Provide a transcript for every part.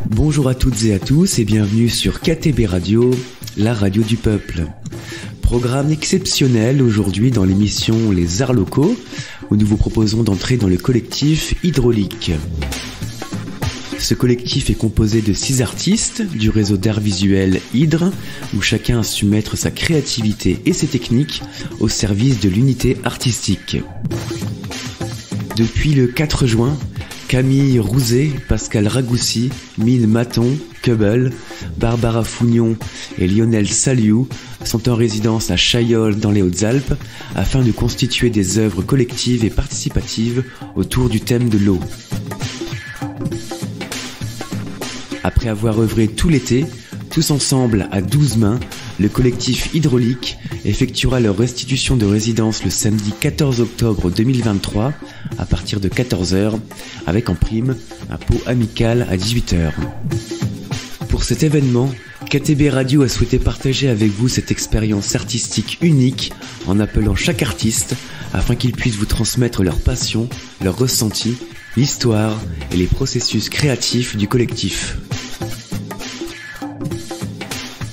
Bonjour à toutes et à tous et bienvenue sur KTB Radio, la radio du peuple. Programme exceptionnel aujourd'hui dans l'émission Les Arts locaux, où nous vous proposons d'entrer dans le collectif Hydraulique. Ce collectif est composé de 6 artistes du réseau d'art visuel Hydre, où chacun a su mettre sa créativité et ses techniques au service de l'unité artistique. Depuis le 4 juin, Camille Rouzet, Pascal Ragoussi, Mine Maton, Keubel, Barbara Fougnon et Lionel Saliou sont en résidence à Chaillol dans les Hautes-Alpes afin de constituer des œuvres collectives et participatives autour du thème de l'eau. Après avoir œuvré tout l'été, tous ensemble à 12 mains, le collectif Hydraulique effectuera leur restitution de résidence le samedi 14 octobre 2023 à partir de 14h avec en prime un pot amical à 18h. Pour cet événement, KTB Radio a souhaité partager avec vous cette expérience artistique unique en appelant chaque artiste afin qu'ils puissent vous transmettre leur passion, leur ressenti, l'histoire et les processus créatifs du collectif.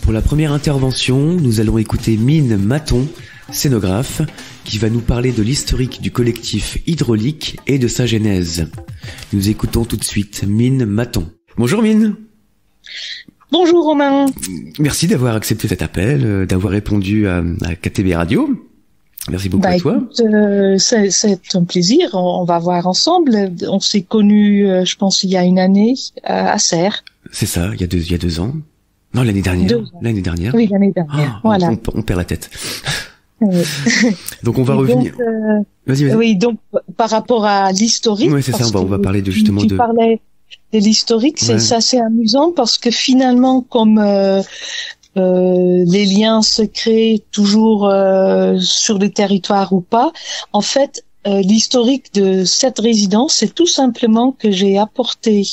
Pour la première intervention, nous allons écouter Mine Maton, scénographe, qui va nous parler de l'historique du collectif Hydraulique et de sa genèse. Nous écoutons tout de suite Mine Maton. Bonjour Mine. Bonjour Romain. Merci d'avoir accepté cet appel, d'avoir répondu à KTB Radio. Merci beaucoup à toi. Écoute, c'est un plaisir, on va voir ensemble. On s'est connus, je pense, il y a une année à Serres. C'est ça, il y a 2 ans. Non, l'année dernière. L'année dernière. Oui, l'année dernière. Voilà. On perd la tête. Donc on va revenir. Vas-y. Oui, donc par rapport à l'historique. Oui, c'est ça. On va parler tu parlais de l'historique, c'est assez amusant parce que finalement, comme les liens se créent toujours sur le territoire ou pas, en fait. L'historique de cette résidence, c'est tout simplement que j'ai apporté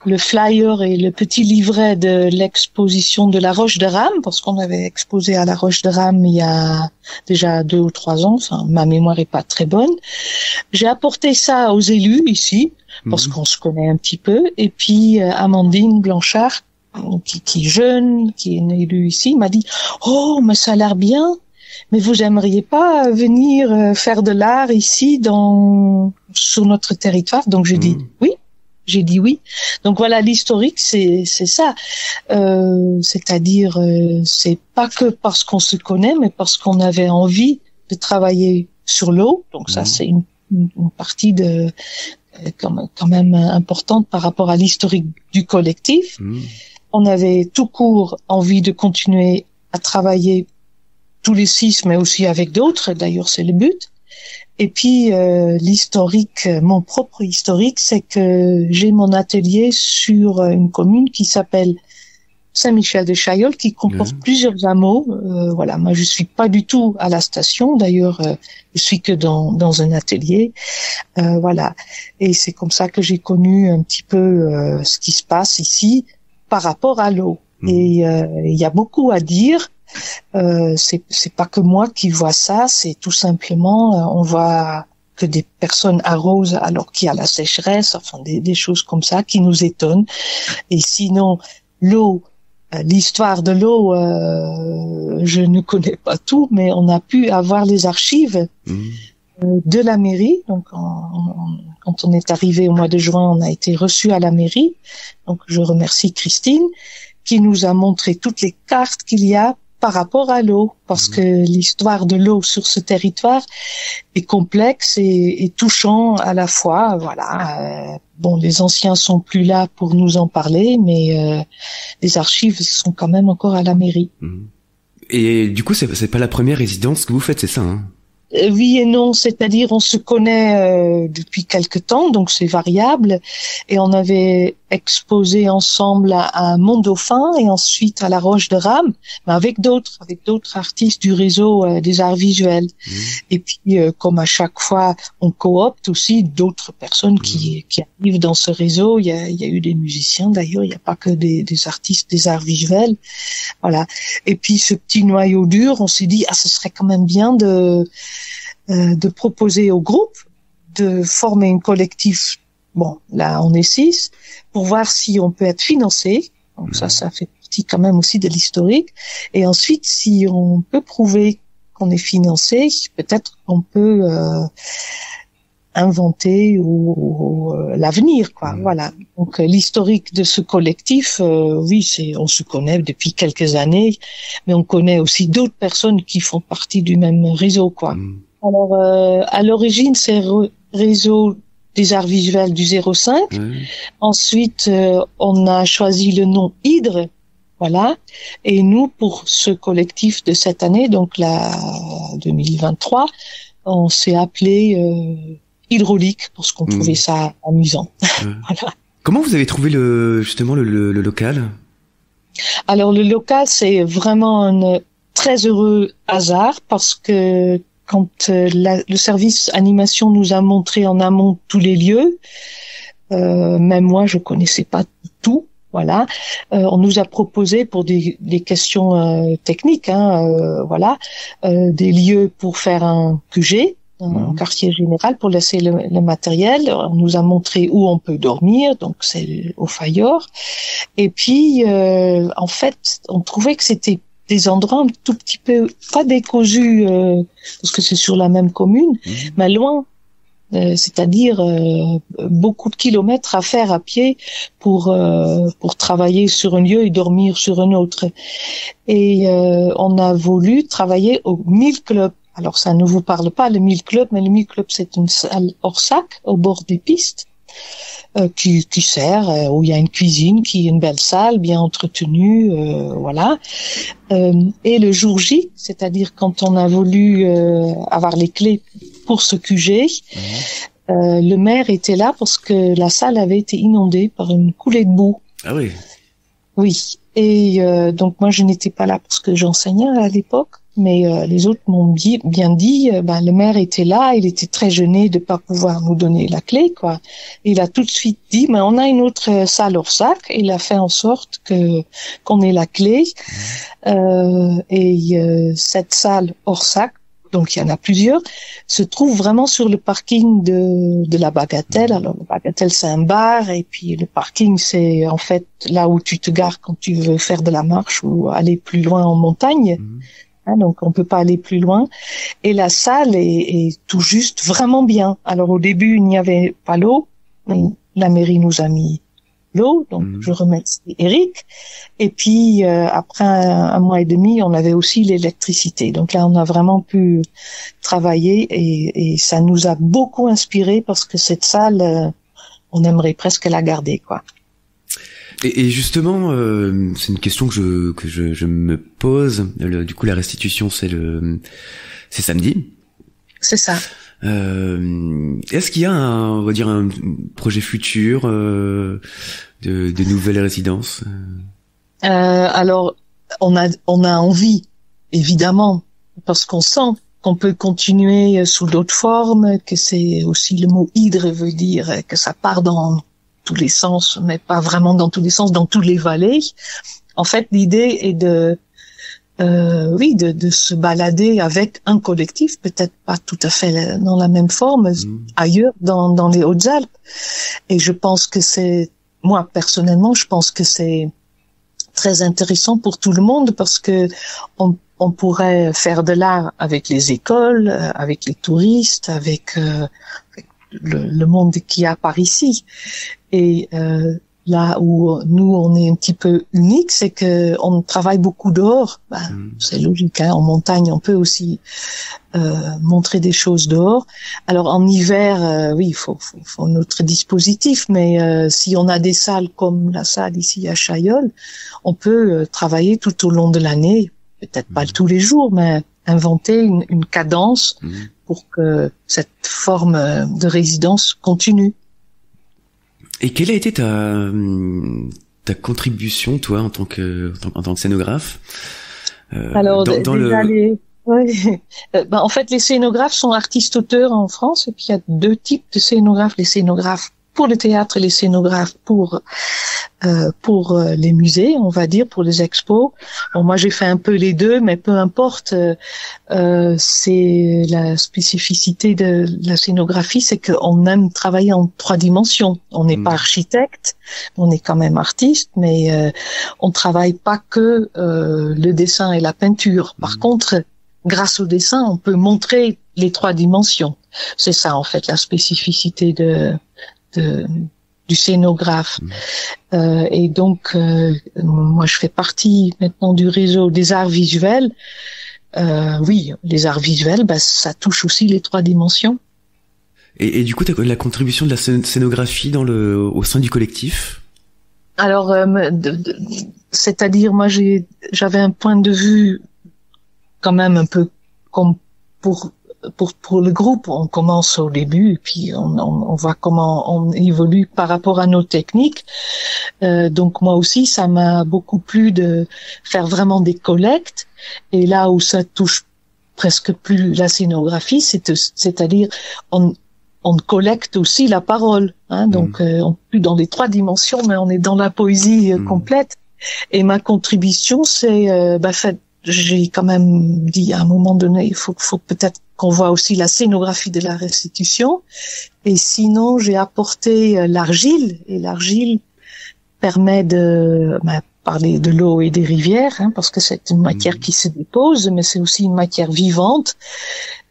le flyer et le petit livret de l'exposition de la Roche de Rame, parce qu'on avait exposé à la Roche de Rame il y a déjà 2 ou 3 ans, enfin, ma mémoire est pas très bonne. J'ai apporté ça aux élus ici, parce qu'on se connaît un petit peu, et puis Amandine Blanchard, qui est jeune, qui est une élue ici, m'a dit « Oh, mais ça a l'air bien !» Mais vous aimeriez pas venir faire de l'art ici sur notre territoire? Donc j'ai dit oui. J'ai dit oui. Donc voilà, l'historique c'est ça. C'est-à-dire c'est pas que parce qu'on se connaît, mais parce qu'on avait envie de travailler sur l'eau. Donc ça c'est une partie de quand même importante par rapport à l'historique du collectif. On avait tout court envie de continuer à travailler tous les 6, mais aussi avec d'autres. D'ailleurs, c'est le but. Et puis, l'historique, mon propre historique, c'est que j'ai mon atelier sur une commune qui s'appelle Saint-Michel-de-Chaillol, qui comporte plusieurs hameaux. Voilà, moi, je suis pas du tout à la station. D'ailleurs, je suis que dans un atelier. Voilà. Et c'est comme ça que j'ai connu un petit peu ce qui se passe ici par rapport à l'eau. Et il y a beaucoup à dire. C'est pas que moi qui vois ça, c'est tout simplement on voit que des personnes arrosent alors qu'il y a la sécheresse, enfin des choses comme ça qui nous étonnent. Et sinon l'eau, l'histoire de l'eau, je ne connais pas tout, mais on a pu avoir les archives de la mairie. Donc quand on est arrivé au mois de juin, on a été reçus à la mairie. Donc je remercie Christine qui nous a montré toutes les cartes qu'il y a par rapport à l'eau, parce que l'histoire de l'eau sur ce territoire est complexe et touchant à la fois. Voilà. Bon, les anciens sont plus là pour nous en parler, mais les archives sont quand même encore à la mairie. Et du coup, c'est pas la première résidence que vous faites, c'est ça, hein? Oui et non, c'est-à-dire on se connaît depuis quelque temps, donc c'est variable, et on avait exposé ensemble à Mont-Dauphin et ensuite à la Roche de Rame, mais avec d'autres artistes du réseau des arts visuels. Et puis comme à chaque fois, on coopte aussi d'autres personnes qui arrivent dans ce réseau. Il y a eu des musiciens d'ailleurs, il n'y a pas que des artistes des arts visuels. Voilà. Et puis ce petit noyau dur, on s'est dit ce serait quand même bien de proposer au groupe de former un collectif. Bon, là, on est 6, pour voir si on peut être financé. Donc ça fait partie quand même aussi de l'historique. Et ensuite, si on peut prouver qu'on est financé, peut-être qu'on peut inventer ou l'avenir, quoi. Voilà. Donc l'historique de ce collectif, oui, on se connaît depuis quelques années, mais on connaît aussi d'autres personnes qui font partie du même réseau, quoi. Alors à l'origine, c'est réseau des arts visuels du 05. Ensuite, on a choisi le nom Hydre, voilà. Et nous, pour ce collectif de cette année, donc la 2023, on s'est appelé Hydraulique parce qu'on trouvait ça amusant. Voilà. Comment vous avez trouvé justement le local? Alors le local, c'est vraiment un très heureux hasard parce que quand le service animation nous a montré en amont tous les lieux, même moi je connaissais pas tout. Voilà, on nous a proposé pour des questions techniques, voilà, des lieux pour faire un QG. Un quartier général pour laisser le matériel. On nous a montré où on peut dormir, donc c'est au Fayard. Et puis, en fait, on trouvait que c'était des endroits un tout petit peu, pas décousus, parce que c'est sur la même commune, mais loin. C'est-à-dire beaucoup de kilomètres à faire à pied pour travailler sur un lieu et dormir sur un autre. Et on a voulu travailler au 1000 Club. Alors ça ne vous parle pas, le 1000 Club, mais le 1000 Club, c'est une salle hors sac, au bord des pistes, qui sert, où il y a une cuisine, qui est une belle salle, bien entretenue, voilà. Et le jour J, c'est-à-dire quand on a voulu avoir les clés pour ce QG, le maire était là parce que la salle avait été inondée par une coulée de boue. Ah oui. Oui. Et donc moi, je n'étais pas là parce que j'enseignais à l'époque. Mais les autres m'ont bien dit, le maire était là, il était très gêné de pas pouvoir nous donner la clé, quoi. Il a tout de suite dit, mais on a une autre salle hors sac. Et il a fait en sorte qu'on ait la clé. Cette salle hors sac, donc il y en a plusieurs, se trouve vraiment sur le parking de la Bagatelle. Alors la Bagatelle, c'est un bar, et puis le parking, c'est en fait là où tu te gares quand tu veux faire de la marche ou aller plus loin en montagne. Donc on peut pas aller plus loin. Et la salle est tout juste vraiment bien. Alors au début, il n'y avait pas l'eau, mais la mairie nous a mis l'eau, donc je remercie Eric. Et puis après un mois et demi, on avait aussi l'électricité. Donc là, on a vraiment pu travailler et ça nous a beaucoup inspiré parce que cette salle, on aimerait presque la garder, quoi. Et justement, c'est une question que je me pose. Du coup, la restitution, c'est samedi. C'est ça. Est-ce qu'il y a on va dire un projet futur de nouvelles résidences? Alors, on a envie, évidemment, parce qu'on sent qu'on peut continuer sous d'autres formes, que c'est aussi le mot hydre veut dire que ça part dans tous les sens, mais pas vraiment dans tous les sens, dans toutes les vallées. En fait, l'idée est de se balader avec un collectif, peut-être pas tout à fait dans la même forme, ailleurs, dans les Hautes-Alpes. Et je pense que moi, personnellement, je pense que c'est très intéressant pour tout le monde parce que on pourrait faire de l'art avec les écoles, avec les touristes, avec le monde qu'il y a par ici. Et là où nous on est un petit peu unique, c'est que on travaille beaucoup dehors. C'est logique, en montagne on peut aussi montrer des choses dehors. Alors en hiver, oui, il faut notre dispositif, mais si on a des salles comme la salle ici à Chaillol, on peut travailler tout au long de l'année, peut-être pas tous les jours, mais inventer une cadence pour que cette forme de résidence continue. Et quelle a été ta contribution, toi, en tant que scénographe Alors, en fait, les scénographes sont artistes-auteurs en France, et puis il y a deux types de scénographes. Les scénographes pour le théâtre et les scénographes pour les musées, on va dire, pour les expos. Bon, moi j'ai fait un peu les deux, mais peu importe. C'est la spécificité de la scénographie, c'est qu'on aime travailler en 3 dimensions. On n'est pas architecte, on est quand même artiste, mais on travaille pas que le dessin et la peinture. Par contre, grâce au dessin, on peut montrer les 3 dimensions. C'est ça en fait la spécificité du scénographe. Et donc, moi, je fais partie maintenant du réseau des arts visuels. Oui, les arts visuels, ça touche aussi les 3 dimensions. Et du coup, tu as la contribution de la scénographie au sein du collectif? Alors, c'est-à-dire, moi, j'avais un point de vue quand même un peu comme pour le groupe. On commence au début et puis on voit comment on évolue par rapport à nos techniques. Donc moi aussi, ça m'a beaucoup plu de faire vraiment des collectes. Et là où ça touche presque plus la scénographie, c'est-à-dire on collecte aussi la parole. Donc on est plus dans les 3 dimensions, mais on est dans la poésie complète. Et ma contribution, c'est j'ai quand même dit à un moment donné, il faut peut-être qu'on voit aussi la scénographie de la restitution. Et sinon, j'ai apporté l'argile, et l'argile permet de parler de l'eau et des rivières, parce que c'est une matière qui se dépose, mais c'est aussi une matière vivante.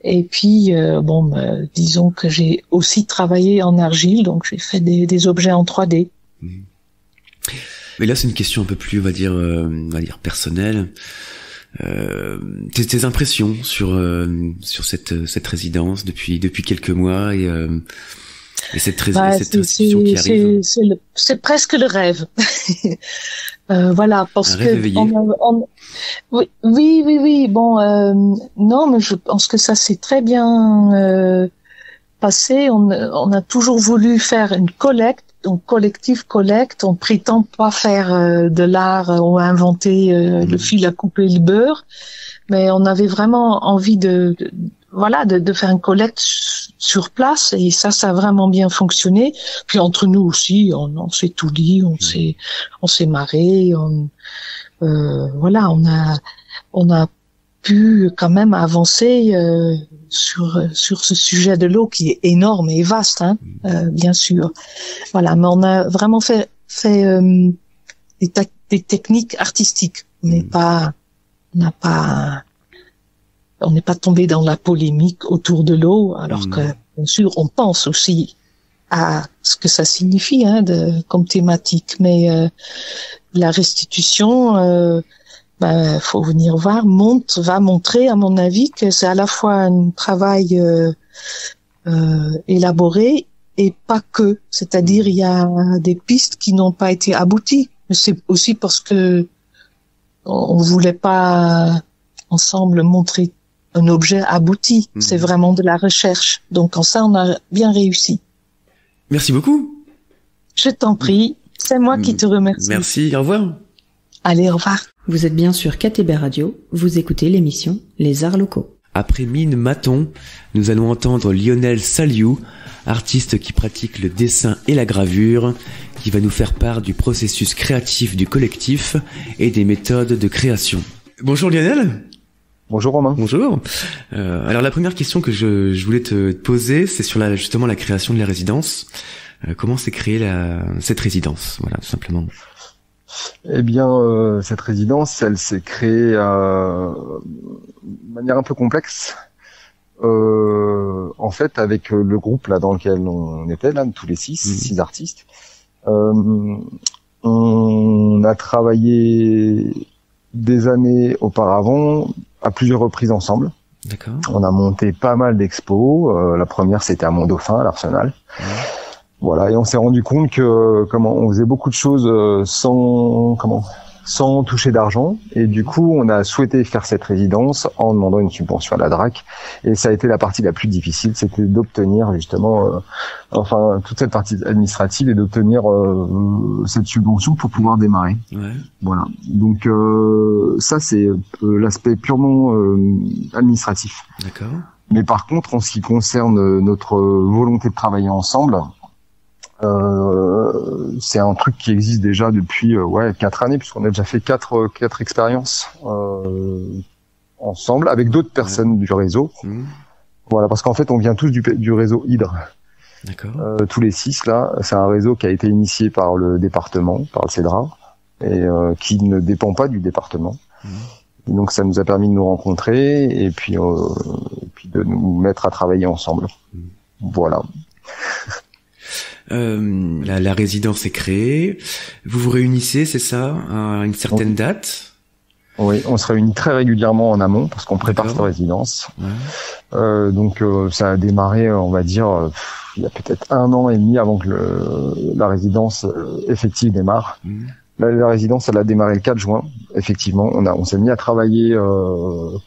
Et puis, disons que j'ai aussi travaillé en argile, donc j'ai fait des objets en 3D. Mais là, c'est une question un peu plus, on va dire personnelle. Tes impressions sur cette résidence depuis quelques mois et cette restitution qui arrive. C'est presque le rêve. Voilà, parce que oui. Bon, non, mais je pense que ça s'est très bien passé. On a toujours voulu faire une collecte. Donc collectif collecte, on prétend pas faire de l'art ou inventer le fil à couper le beurre, mais on avait vraiment envie de faire une collecte sur place, et ça a vraiment bien fonctionné. Puis entre nous aussi, on s'est tout dit, on s'est marré, on a pu quand même avancer sur ce sujet de l'eau qui est énorme et vaste, bien sûr. Voilà, mais on a vraiment fait des techniques artistiques. On n'est pas tombé dans la polémique autour de l'eau, alors que bien sûr on pense aussi à ce que ça signifie comme thématique. Mais la restitution, faut venir voir, va montrer, à mon avis, que c'est à la fois un travail élaboré et pas que. C'est-à-dire, il y a des pistes qui n'ont pas été abouties. Mais c'est aussi parce que on voulait pas ensemble montrer un objet abouti. C'est vraiment de la recherche. Donc, en ça, on a bien réussi. Merci beaucoup. Je t'en prie. C'est moi qui te remercie. Merci. Au revoir. Allez, au revoir. Vous êtes bien sur KTB Radio, vous écoutez l'émission Les Arts Locaux. Après Mine Maton, nous allons entendre Lionel Saliou, artiste qui pratique le dessin et la gravure, qui va nous faire part du processus créatif du collectif et des méthodes de création. Bonjour Lionel. Bonjour Romain. Bonjour. Alors la première question que je voulais te poser, c'est sur justement la création de la résidence. Comment s'est créée cette résidence? Voilà, tout simplement. Eh bien, cette résidence, elle s'est créée de manière un peu complexe. En fait, avec le groupe là dans lequel on était, là, tous les six artistes, on a travaillé des années auparavant à plusieurs reprises ensemble. D'accord. On a monté pas mal d'expos. La première, c'était à Mont-Dauphin, à l'Arsenal. Ouais. Voilà, et on s'est rendu compte que on faisait beaucoup de choses sans toucher d'argent, et du coup on a souhaité faire cette résidence en demandant une subvention à la DRAC, et ça a été la partie la plus difficile, c'était d'obtenir justement toute cette partie administrative et d'obtenir cette subvention pour pouvoir démarrer. Ouais. Voilà, donc ça c'est l'aspect purement administratif. D'accord. Mais par contre, en ce qui concerne notre volonté de travailler ensemble, C'est un truc qui existe déjà depuis 4 années, puisqu'on a déjà fait quatre expériences ensemble avec d'autres personnes du réseau. Voilà, parce qu'en fait, on vient tous du réseau Hydre. D'accord. Tous les 6 là, c'est un réseau qui a été initié par le département, par le CEDRA, et qui ne dépend pas du département. Et donc ça nous a permis de nous rencontrer et puis de nous mettre à travailler ensemble. Voilà. La résidence est créée. Vous vous réunissez, c'est ça, à une certaine date? Oui, on se réunit très régulièrement en amont parce qu'on prépare cette résidence. Ouais. Donc ça a démarré, on va dire, il y a peut-être 1 an et demi avant que la résidence effective démarre. La résidence, elle a démarré le 4 juin. Effectivement, on s'est mis à travailler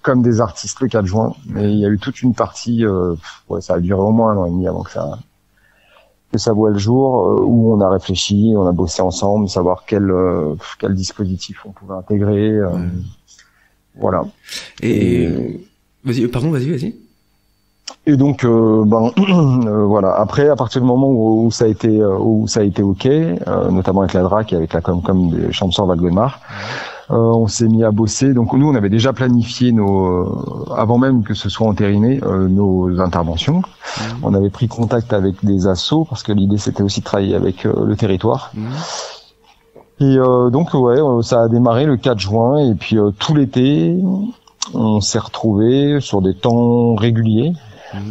comme des artistes le 4 juin, mais il y a eu toute une partie, ça a duré au moins 1 an et demi avant que ça voit le jour, où on a réfléchi, on a bossé ensemble, savoir quel dispositif on pouvait intégrer, voilà. Et vas-y. Et donc, voilà. Après, à partir du moment où ça a été ok, notamment avec la DRAC et avec la Comcom des Champs-Sort Val-de-Marne, on s'est mis à bosser. Donc nous, on avait déjà planifié avant même que ce soit entériné, nos interventions. On avait pris contact avec des assos parce que l'idée c'était aussi de travailler avec le territoire. Et donc ça a démarré le 4 juin et puis tout l'été, on s'est retrouvés sur des temps réguliers.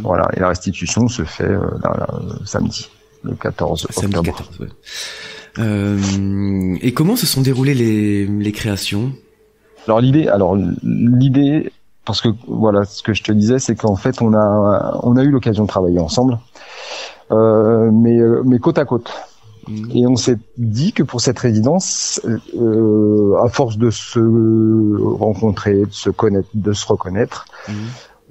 Voilà, et la restitution se fait samedi, le 14 octobre. Samedi 14, ouais. Et comment se sont déroulées les créations? Alors l'idée, parce que voilà, ce que je te disais, c'est qu'en fait on a eu l'occasion de travailler ensemble, mais côte à côte. Et on s'est dit que pour cette résidence, à force de se rencontrer, de se connaître, de se reconnaître,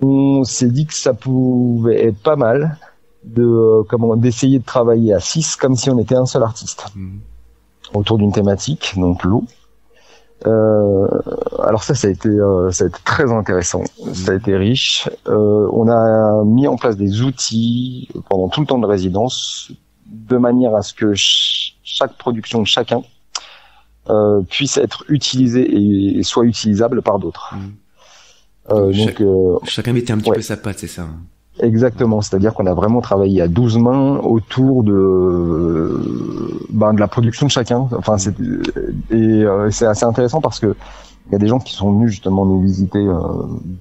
on s'est dit que ça pouvait être pas mal d'essayer de travailler à 6 comme si on était un seul artiste autour d'une thématique, donc l'eau. Alors ça a été très intéressant, ça a été riche. On a mis en place des outils pendant tout le temps de résidence de manière à ce que chaque production de chacun puisse être utilisée et soit utilisable par d'autres. Chacun mettait un petit peu sa patte, c'est ça? Exactement, c'est-à-dire qu'on a vraiment travaillé à 12 mains autour de la production de chacun. Enfin, c'est assez intéressant parce que il y a des gens qui sont venus justement nous visiter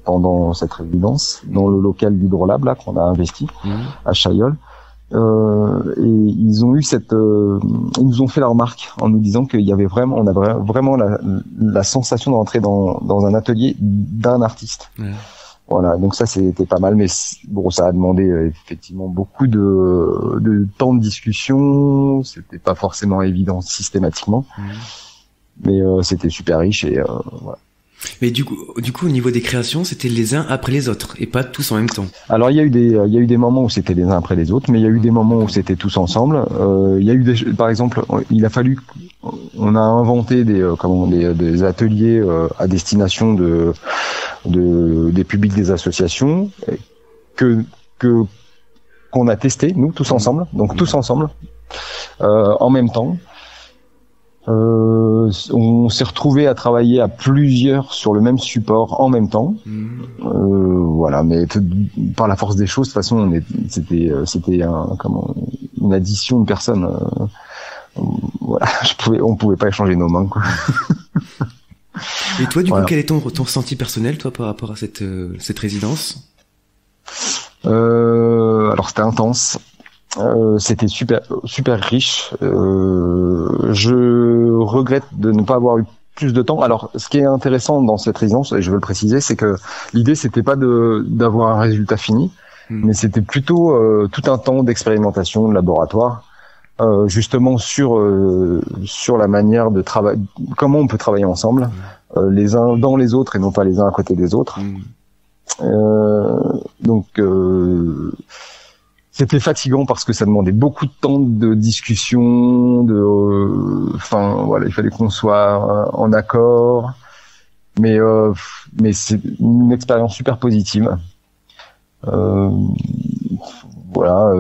pendant cette résidence dans le local d'Hydrolab là qu'on a investi à Chaillol. Et ils ont eu ils nous ont fait la remarque en nous disant qu'il y avait vraiment, on avait vraiment la sensation de rentrer dans un atelier d'un artiste. Voilà, donc ça c'était pas mal, mais bon, ça a demandé effectivement beaucoup de temps de discussion. C'était pas forcément évident systématiquement, mais c'était super riche et voilà. Mais du coup, au niveau des créations, c'était les uns après les autres et pas tous en même temps. Alors il y a eu des moments où c'était les uns après les autres, mais il y a eu des moments où c'était tous ensemble. Il y a eu par exemple, on a inventé des ateliers à destination des publics des associations qu'on a testé nous tous ensemble, donc tous ensemble en même temps. On s'est retrouvé à travailler à plusieurs sur le même support en même temps. Voilà, mais par la force des choses, de toute façon, c'était une addition de personnes. Voilà, on pouvait pas échanger nos mains, quoi. Et toi, du coup, quel est ton ressenti personnel, toi, par rapport à cette résidence? Alors c'était intense. C'était super riche. Je regrette de ne pas avoir eu plus de temps. Alors, ce qui est intéressant dans cette résidence, et je veux le préciser, c'est que l'idée c'était pas d'avoir un résultat fini, mais c'était plutôt tout un temps d'expérimentation, de laboratoire, justement sur la manière de travailler, comment on peut travailler ensemble, les uns dans les autres et non pas les uns à côté des autres. Donc c'était fatigant parce que ça demandait beaucoup de temps de discussion, voilà, il fallait qu'on soit en accord, mais c'est une expérience super positive. Voilà,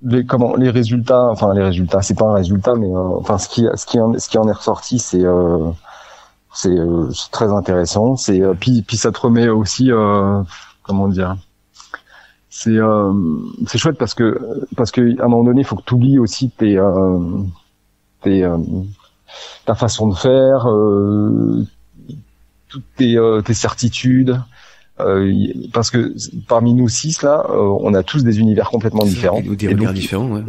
les résultats, c'est pas un résultat, mais ce qui en est ressorti, c'est très intéressant. Puis ça te remet aussi, comment dire, c'est chouette parce que à un moment donné, il faut que tu oublies aussi ta façon de faire, toutes tes certitudes. Parce que parmi nous 6 là, on a tous des univers complètement différents, ou des regards différents, ouais.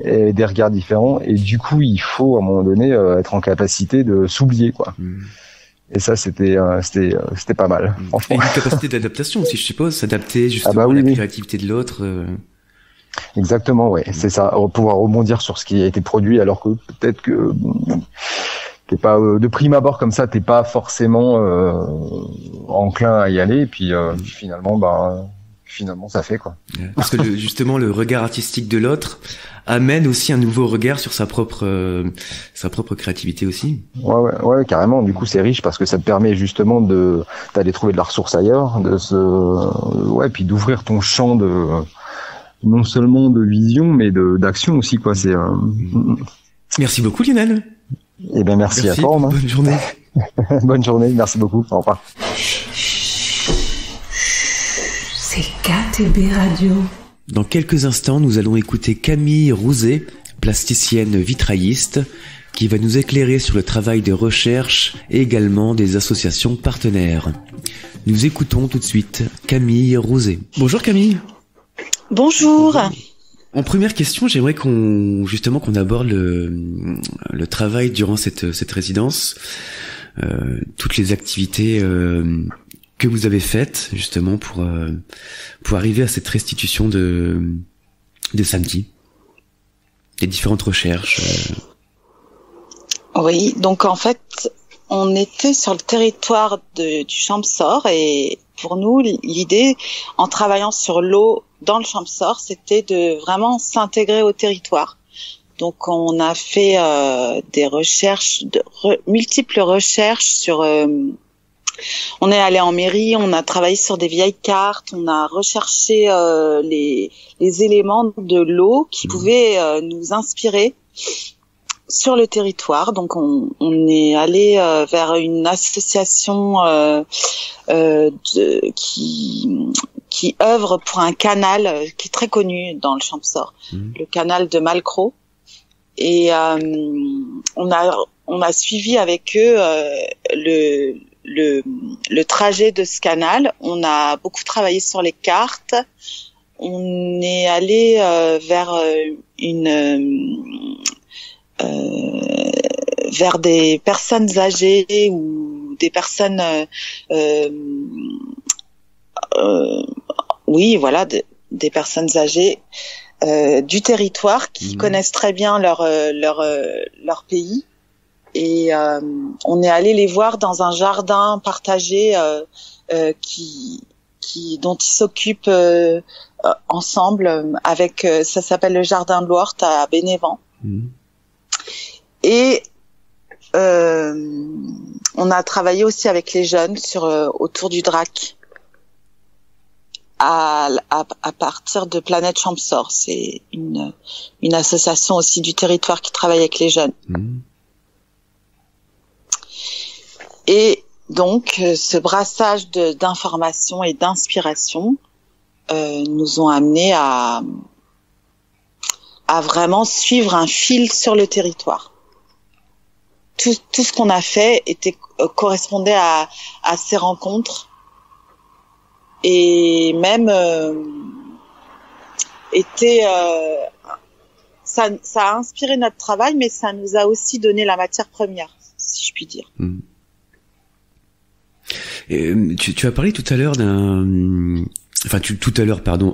Et des regards différents, et du coup il faut à un moment donné être en capacité de s'oublier, quoi. Et ça c'était pas mal, franchement. Et une capacité d'adaptation aussi, je suppose, s'adapter justement à la créativité de l'autre. Exactement, ouais, c'est ça, pouvoir rebondir sur ce qui a été produit, alors que peut-être que t'es pas de prime abord comme ça, t'es pas forcément enclin à y aller, et puis finalement ça fait, quoi. Parce que justement le regard artistique de l'autre amène aussi un nouveau regard sur sa propre créativité aussi. Ouais, carrément. Du coup c'est riche parce que ça te permet justement d'aller trouver de la ressource ailleurs, puis d'ouvrir ton champ non seulement de vision mais d'action aussi, quoi. C'est Merci beaucoup, Lionel. Eh bien, merci à toi, Romain. Bonne journée. Bonne journée, merci beaucoup. Au revoir. C'est KTB Radio. Dans quelques instants, nous allons écouter Camille Rouzet, plasticienne vitrailliste, qui va nous éclairer sur le travail de recherche et également des associations partenaires. Nous écoutons tout de suite Camille Rouzet. Bonjour Camille. Bonjour. En première question, j'aimerais qu'on aborde le travail durant cette résidence, toutes les activités que vous avez faites justement pour arriver à cette restitution de samedi, les différentes recherches. Oui, donc en fait, on était sur le territoire du Champsaur, et pour nous, l'idée, en travaillant sur l'eau dans le Champsaur, c'était de vraiment s'intégrer au territoire. Donc on a fait des recherches, multiples recherches sur... on est allé en mairie, on a travaillé sur des vieilles cartes, on a recherché les éléments de l'eau qui pouvaient nous inspirer sur le territoire. Donc on est allé vers une association qui œuvre pour un canal qui est très connu dans le Champsaur, le canal de Malcro. Et on a suivi avec eux le trajet de ce canal. On a beaucoup travaillé sur les cartes. On est allé vers vers des personnes âgées ou des personnes des personnes âgées du territoire qui connaissent très bien leur pays. Et on est allé les voir dans un jardin partagé dont ils s'occupent ensemble avec ça s'appelle le jardin de l'Ouort à Bénévent. Et on a travaillé aussi avec les jeunes autour du Drac à partir de Planète Champsaur. C'est une association aussi du territoire qui travaille avec les jeunes. Et donc ce brassage d'informations et d'inspiration nous ont amenés à vraiment suivre un fil sur le territoire. Tout ce qu'on a fait correspondait à ces rencontres, et même ça a inspiré notre travail, mais ça nous a aussi donné la matière première, si je puis dire. Et, tu as parlé tout à l'heure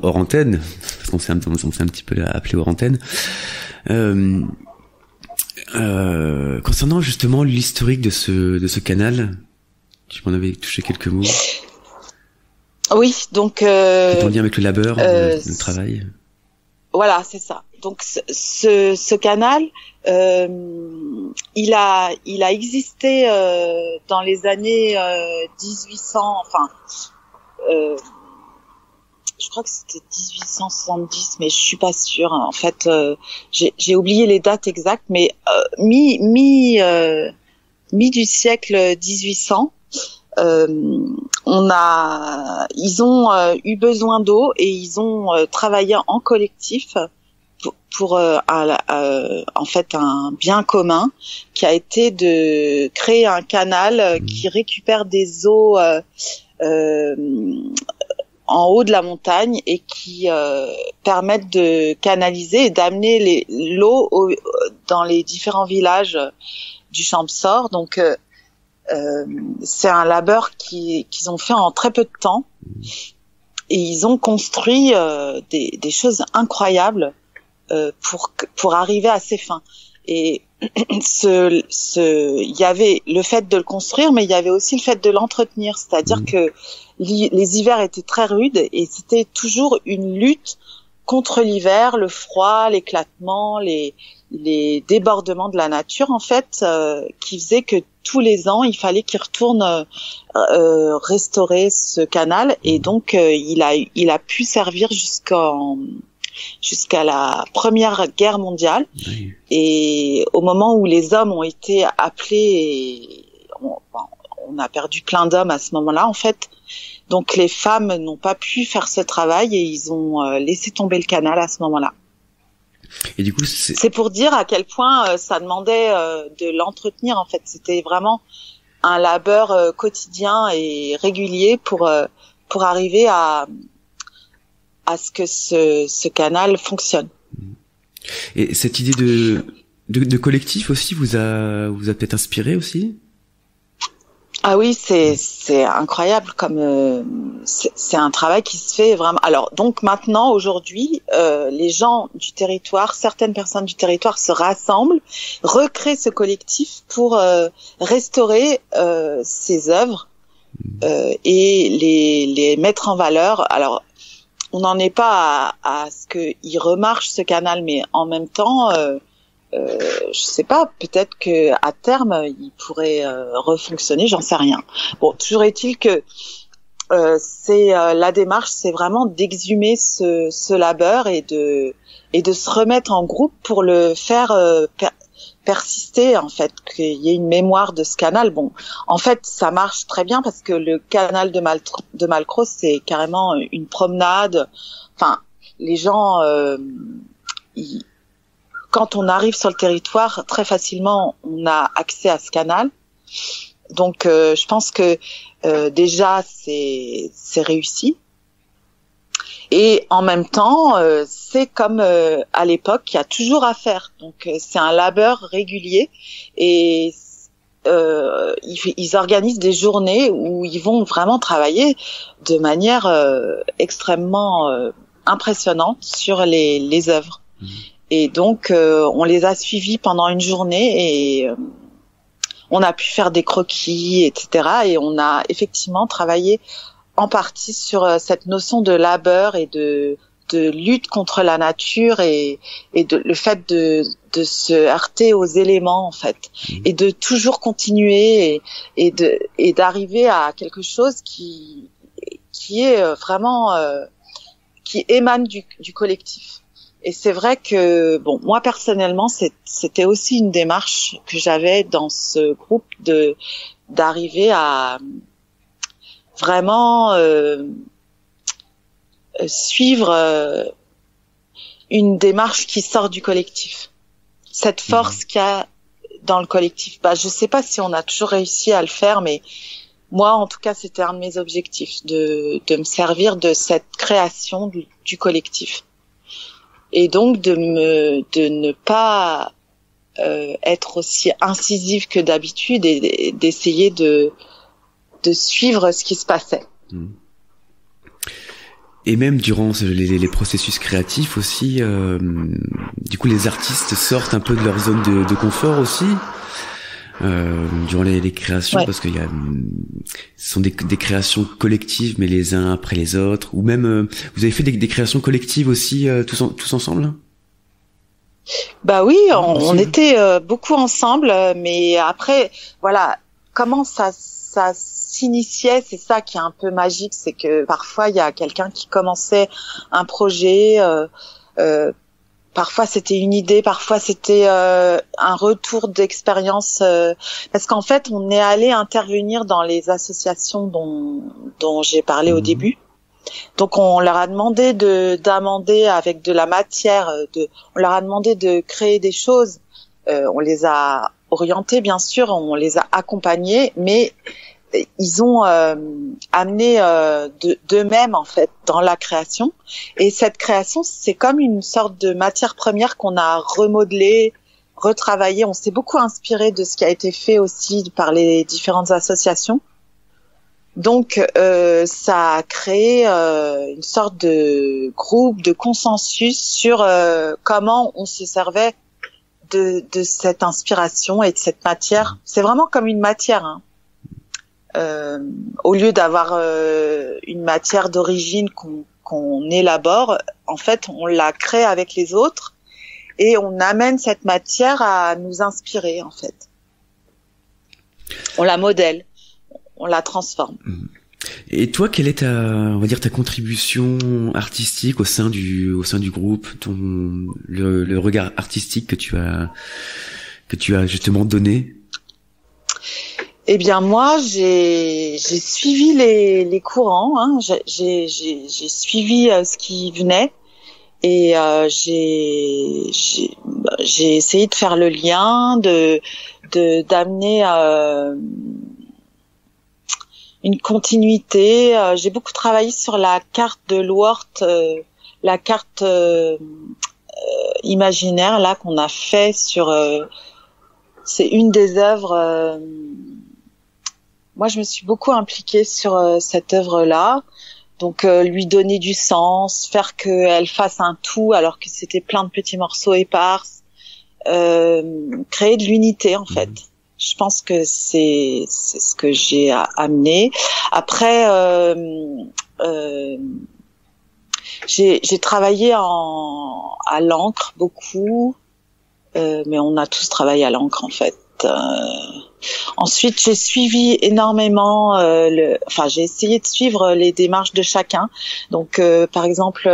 hors antenne, parce qu'on s'est un petit peu appelé hors antenne, concernant justement l'historique de ce canal. Tu m'en avais touché quelques mots. Oui, donc c'est en lien avec le labeur, le travail. Voilà, c'est ça. Donc ce canal, il a existé dans les années 1800. Enfin, je crois que c'était 1870, mais je suis pas sûre. En fait, j'ai oublié les dates exactes, mais mi du siècle 1800, ils ont eu besoin d'eau et ils ont travaillé en collectif pour en fait un bien commun qui a été de créer un canal qui récupère des eaux en haut de la montagne et qui permettent de canaliser et d'amener l'eau dans les différents villages du Champsaur. Donc c'est un labeur qu'ils ont fait en très peu de temps et ils ont construit des choses incroyables pour arriver à ces fins. Et il y avait le fait de le construire, mais il y avait aussi le fait de l'entretenir, c'est-à-dire que les hivers étaient très rudes et c'était toujours une lutte contre l'hiver, le froid, l'éclatement, les débordements de la nature, en fait, qui faisait que tous les ans, il fallait qu'ils retournent restaurer ce canal. Et donc, il a pu servir jusqu'à la Première Guerre mondiale. Oui. Et au moment où les hommes ont été appelés, on a perdu plein d'hommes à ce moment-là, en fait. Donc les femmes n'ont pas pu faire ce travail et ils ont laissé tomber le canal à ce moment-là. Et du coup, c'est pour dire à quel point ça demandait de l'entretenir, en fait. C'était vraiment un labeur quotidien et régulier pour arriver à ce que ce canal fonctionne. Et cette idée de collectif aussi vous a peut-être inspiré aussi? Ah oui, c'est incroyable comme c'est un travail qui se fait vraiment. Alors donc maintenant, aujourd'hui, les gens du territoire, certaines personnes du territoire se rassemblent, recréent ce collectif pour restaurer ces œuvres et les mettre en valeur. Alors on n'en est pas à ce qu'il remarche ce canal, mais en même temps, je sais pas, peut-être que à terme il pourrait refonctionner, j'en sais rien. Bon, toujours est-il que c'est la démarche, c'est vraiment d'exhumer ce labeur et de se remettre en groupe pour le faire persister, en fait, qu'il y ait une mémoire de ce canal. Bon, en fait, ça marche très bien parce que le canal de Malcros, c'est carrément une promenade. Enfin, les gens, quand on arrive sur le territoire, très facilement, on a accès à ce canal. Donc, je pense que déjà, c'est réussi. Et en même temps, c'est comme à l'époque, il y a toujours à faire. Donc, c'est un labeur régulier et ils organisent des journées où ils vont vraiment travailler de manière extrêmement impressionnante sur les œuvres. Et donc, on les a suivis pendant une journée et on a pu faire des croquis, etc. Et on a effectivement travaillé en partie sur cette notion de labeur et de lutte contre la nature et le fait de se heurter aux éléments, en fait, et de toujours continuer et d'arriver à quelque chose qui est vraiment qui émane du collectif. Et c'est vrai que, bon, moi personnellement, c'était aussi une démarche que j'avais dans ce groupe d'arriver à vraiment suivre une démarche qui sort du collectif. Cette force qu'il y a dans le collectif. Bah, je sais pas si on a toujours réussi à le faire, mais moi, en tout cas, c'était un de mes objectifs, de me servir de cette création du collectif. Et donc de ne pas être aussi incisive que d'habitude et d'essayer de suivre ce qui se passait. Et même durant les processus créatifs aussi, du coup les artistes sortent un peu de leur zone de confort aussi durant les créations, ouais. Parce qu'il y a ce sont des créations collectives, mais les uns après les autres, ou même vous avez fait des créations collectives aussi tous ensemble? Bah oui, on était beaucoup ensemble, mais après voilà, comment ça s'initiait, c'est ça qui est un peu magique, c'est que parfois il y a quelqu'un qui commençait un projet, parfois c'était une idée, parfois c'était un retour d'expérience, parce qu'en fait on est allé intervenir dans les associations dont j'ai parlé au début. Donc on leur a demandé d'amender avec de la matière, on leur a demandé de créer des choses. On les a orientés bien sûr, on les a accompagnés, mais ils ont amené d'eux-mêmes en fait dans la création. Et cette création, c'est comme une sorte de matière première qu'on a remodelée, retravaillée. On s'est beaucoup inspiré de ce qui a été fait aussi par les différentes associations. Donc, ça a créé une sorte de groupe, de consensus sur comment on se servait de cette inspiration et de cette matière. C'est vraiment comme une matière, hein. Au lieu d'avoir une matière d'origine qu'on élabore, en fait, on la crée avec les autres et on amène cette matière à nous inspirer, en fait. On la modèle. On la transforme. Et toi, quelle est on va dire, ta contribution artistique au sein du groupe, le regard artistique que tu as justement donné? Eh bien, moi, j'ai suivi les courants, hein. J'ai suivi ce qui venait et j'ai essayé de faire le lien, d'amener une continuité. J'ai beaucoup travaillé sur la carte de l'Oort, la carte imaginaire là qu'on a fait sur. C'est une des œuvres. Moi, je me suis beaucoup impliquée sur cette œuvre-là. Donc, lui donner du sens, faire qu'elle fasse un tout alors que c'était plein de petits morceaux épars, créer de l'unité en fait. Je pense que c'est ce que j'ai amené. Après, j'ai travaillé à l'encre beaucoup, mais on a tous travaillé à l'encre en fait. Ensuite, j'ai suivi énormément j'ai essayé de suivre les démarches de chacun. Donc par exemple,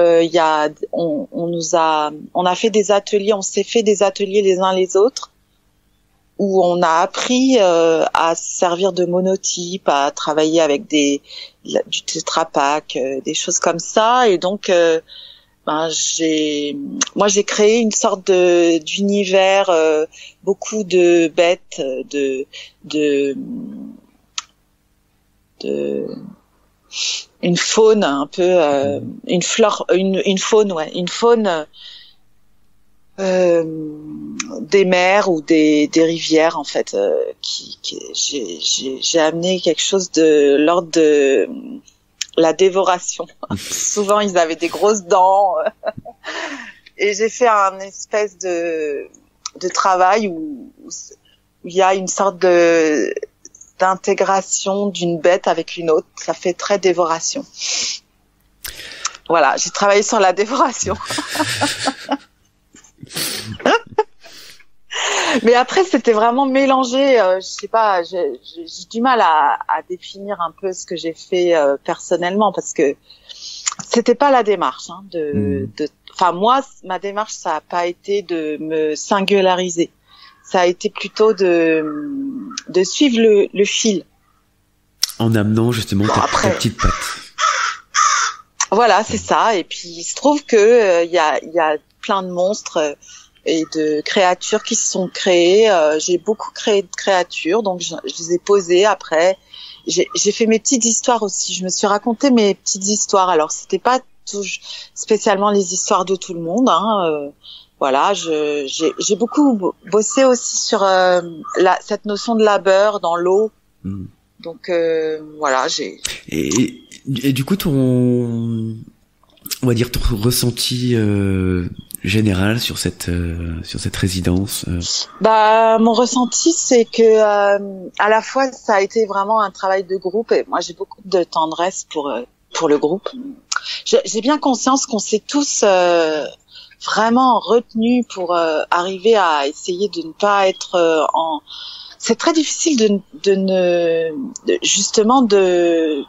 on a fait des ateliers, on s'est fait des ateliers les uns les autres où on a appris à se servir de monotypes, à travailler avec du Tetra Pak, des choses comme ça et donc j'ai créé une sorte d'univers, beaucoup de bêtes, une faune un peu, une faune des mers ou des rivières en fait, j'ai amené quelque chose de l'ordre de la dévoration. Souvent, ils avaient des grosses dents. Et j'ai fait un espèce de travail où il y a une sorte d'intégration d'une bête avec une autre. Ça fait très dévoration. Voilà, j'ai travaillé sur la dévoration. Mais après, c'était vraiment mélangé. Je sais pas, j'ai du mal à définir un peu ce que j'ai fait personnellement parce que c'était pas la démarche. Hein, moi, ma démarche, ça a pas été de me singulariser. Ça a été plutôt de suivre le fil. En amenant justement ta petite patte. Voilà, c'est ça. Et puis il se trouve que il y a plein de monstres. Et de créatures qui se sont créées. J'ai beaucoup créé de créatures, donc je les ai posées après. J'ai fait mes petites histoires aussi. Je me suis raconté mes petites histoires. Alors c'était pas spécialement les histoires de tout le monde. Hein. Voilà, j'ai beaucoup bossé aussi sur cette notion de labeur dans l'eau. Donc voilà, Et du coup, on va dire ton ressenti général sur cette résidence. Mon ressenti, c'est que à la fois ça a été vraiment un travail de groupe et moi j'ai beaucoup de tendresse pour le groupe. J'ai bien conscience qu'on s'est tous vraiment retenue pour arriver à essayer de ne pas être c'est très difficile justement de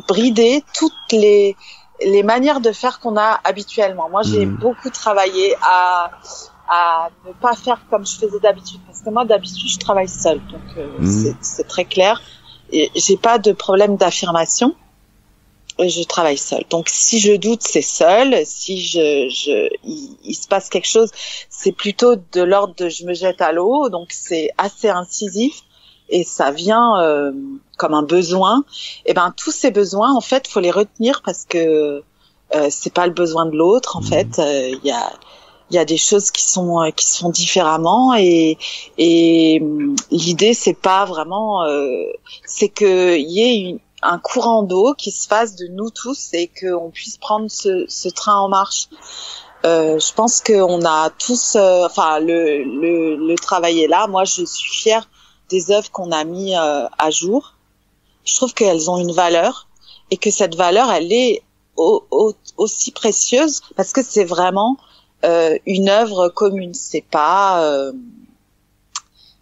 brider toutes les manières de faire qu'on a habituellement. Moi, j'ai beaucoup travaillé à ne pas faire comme je faisais d'habitude, parce que moi, d'habitude, je travaille seule, donc c'est très clair. Et j'ai pas de problème d'affirmation. Je travaille seule. Donc, si je doute, c'est seul. Si il se passe quelque chose, c'est plutôt de l'ordre de je me jette à l'eau. Donc, c'est assez incisif et ça vient comme un besoin. Et ben, tous ces besoins, en fait, faut les retenir parce que c'est pas le besoin de l'autre. En fait, il y a des choses qui sont différemment et l'idée c'est pas vraiment c'est que il y ait un courant d'eau qui se fasse de nous tous et qu'on puisse prendre ce train en marche. Je pense qu'on a tous, le travail est là. Moi, je suis fière des œuvres qu'on a mis à jour. Je trouve qu'elles ont une valeur et que cette valeur, elle est aussi précieuse parce que c'est vraiment une œuvre commune. C'est pas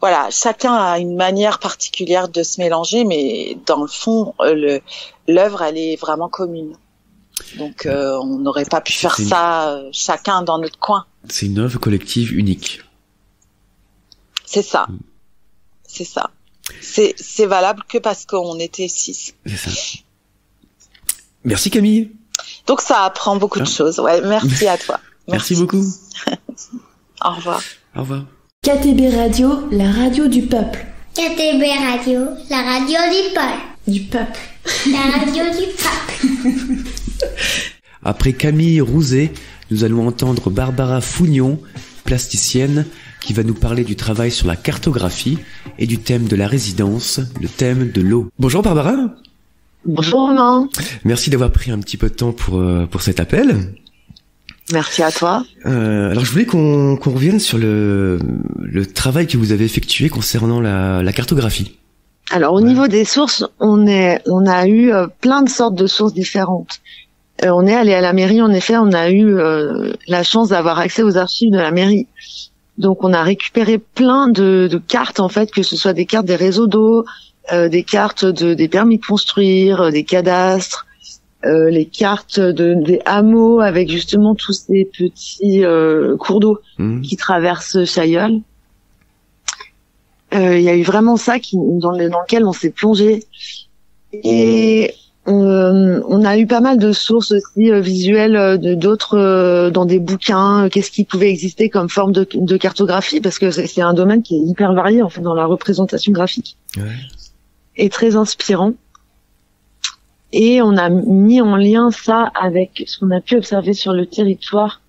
voilà, chacun a une manière particulière de se mélanger, mais dans le fond, l'œuvre, elle est vraiment commune. Donc, on n'aurait pas pu faire ça chacun dans notre coin. C'est une œuvre collective unique. C'est ça. C'est ça. C'est valable que parce qu'on était 6. C'est ça. Merci Camille. Donc, ça apprend beaucoup de choses. Ouais, merci à toi. Merci beaucoup. Au revoir. Au revoir. KTB Radio, la radio du peuple. KTB Radio, la radio du peuple. Du peuple. La radio du peuple. Après Camille Rouzet, nous allons entendre Barbara Fougnon, plasticienne, qui va nous parler du travail sur la cartographie et du thème de la résidence, le thème de l'eau. Bonjour Barbara. Bonjour Romain. Merci d'avoir pris un petit peu de temps pour cet appel. Merci à toi. Alors je voulais qu'on revienne sur le travail que vous avez effectué concernant la cartographie. Alors au niveau des sources, on a eu plein de sortes de sources différentes. On est allé à la mairie, en effet, on a eu la chance d'avoir accès aux archives de la mairie. Donc on a récupéré plein de cartes en fait, que ce soit des cartes des réseaux d'eau, des cartes des permis de construire, des cadastres. Les cartes des hameaux avec justement tous ces petits cours d'eau qui traversent Chailleul. Il y a eu vraiment ça dans lequel on s'est plongé. Et on a eu pas mal de sources aussi visuelles d'autres dans des bouquins. Qu'est-ce qui pouvait exister comme forme de cartographie, parce que c'est un domaine qui est hyper varié en fait dans la représentation graphique. Ouais. Et très inspirant. Et on a mis en lien ça avec ce qu'on a pu observer sur le territoire,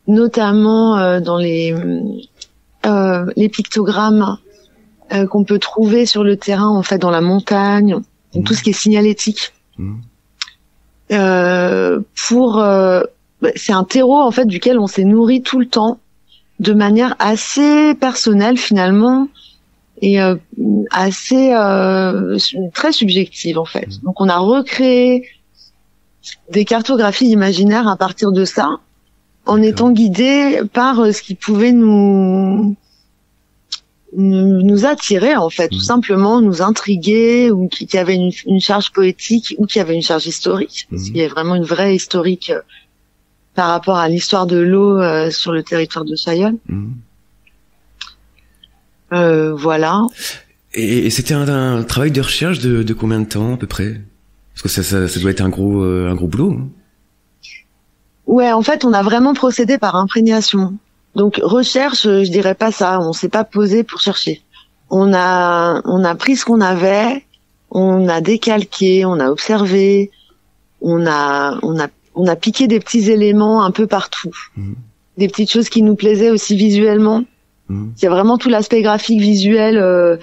notamment dans les pictogrammes qu'on peut trouver sur le terrain, en fait, dans la montagne, donc tout ce qui est signalétique. C'est un terreau en fait duquel on s'est nourri tout le temps, de manière assez personnelle finalement. Et assez très subjective en fait. Donc on a recréé des cartographies imaginaires à partir de ça, en étant guidé par ce qui pouvait nous attirer en fait, tout simplement nous intriguer, ou qui avait une charge poétique ou qui avait une charge historique, parce qu'il y a vraiment une vraie historique par rapport à l'histoire de l'eau sur le territoire de Chailleul. Voilà. Et c'était un travail de recherche de combien de temps à peu près? Parce que ça doit être un gros boulot. Hein. Ouais, en fait, on a vraiment procédé par imprégnation. Donc recherche, je dirais pas ça. On s'est pas posé pour chercher. On a pris ce qu'on avait, on a décalqué, on a observé, on a piqué des petits éléments un peu partout, des petites choses qui nous plaisaient aussi visuellement. Il y a vraiment tout l'aspect graphique, visuel.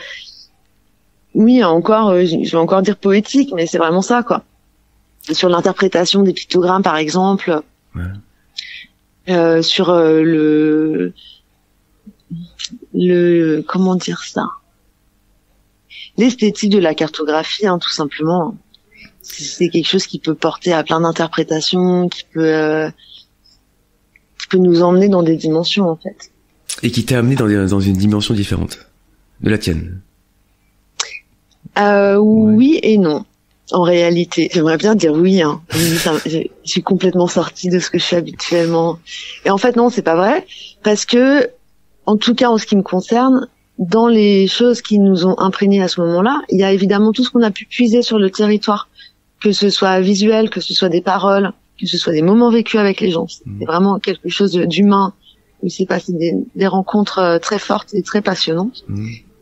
Oui, je vais encore dire poétique, mais c'est vraiment ça, quoi. Sur l'interprétation des pictogrammes, par exemple. Ouais. Sur comment dire ça, l'esthétique de la cartographie, hein, tout simplement. C'est quelque chose qui peut porter à plein d'interprétations, qui peut peut nous emmener dans des dimensions, en fait. Et qui t'a amené dans une dimension différente de la tienne. Oui et non. En réalité, j'aimerais bien dire oui, hein. Je suis complètement sortie de ce que je suis habituellement. Et en fait, non, c'est pas vrai. Parce que, en tout cas, en ce qui me concerne, dans les choses qui nous ont imprégnés à ce moment-là, il y a évidemment tout ce qu'on a pu puiser sur le territoire. Que ce soit visuel, que ce soit des paroles, que ce soit des moments vécus avec les gens. C'est vraiment quelque chose d'humain. Il s'est passé des rencontres très fortes et très passionnantes.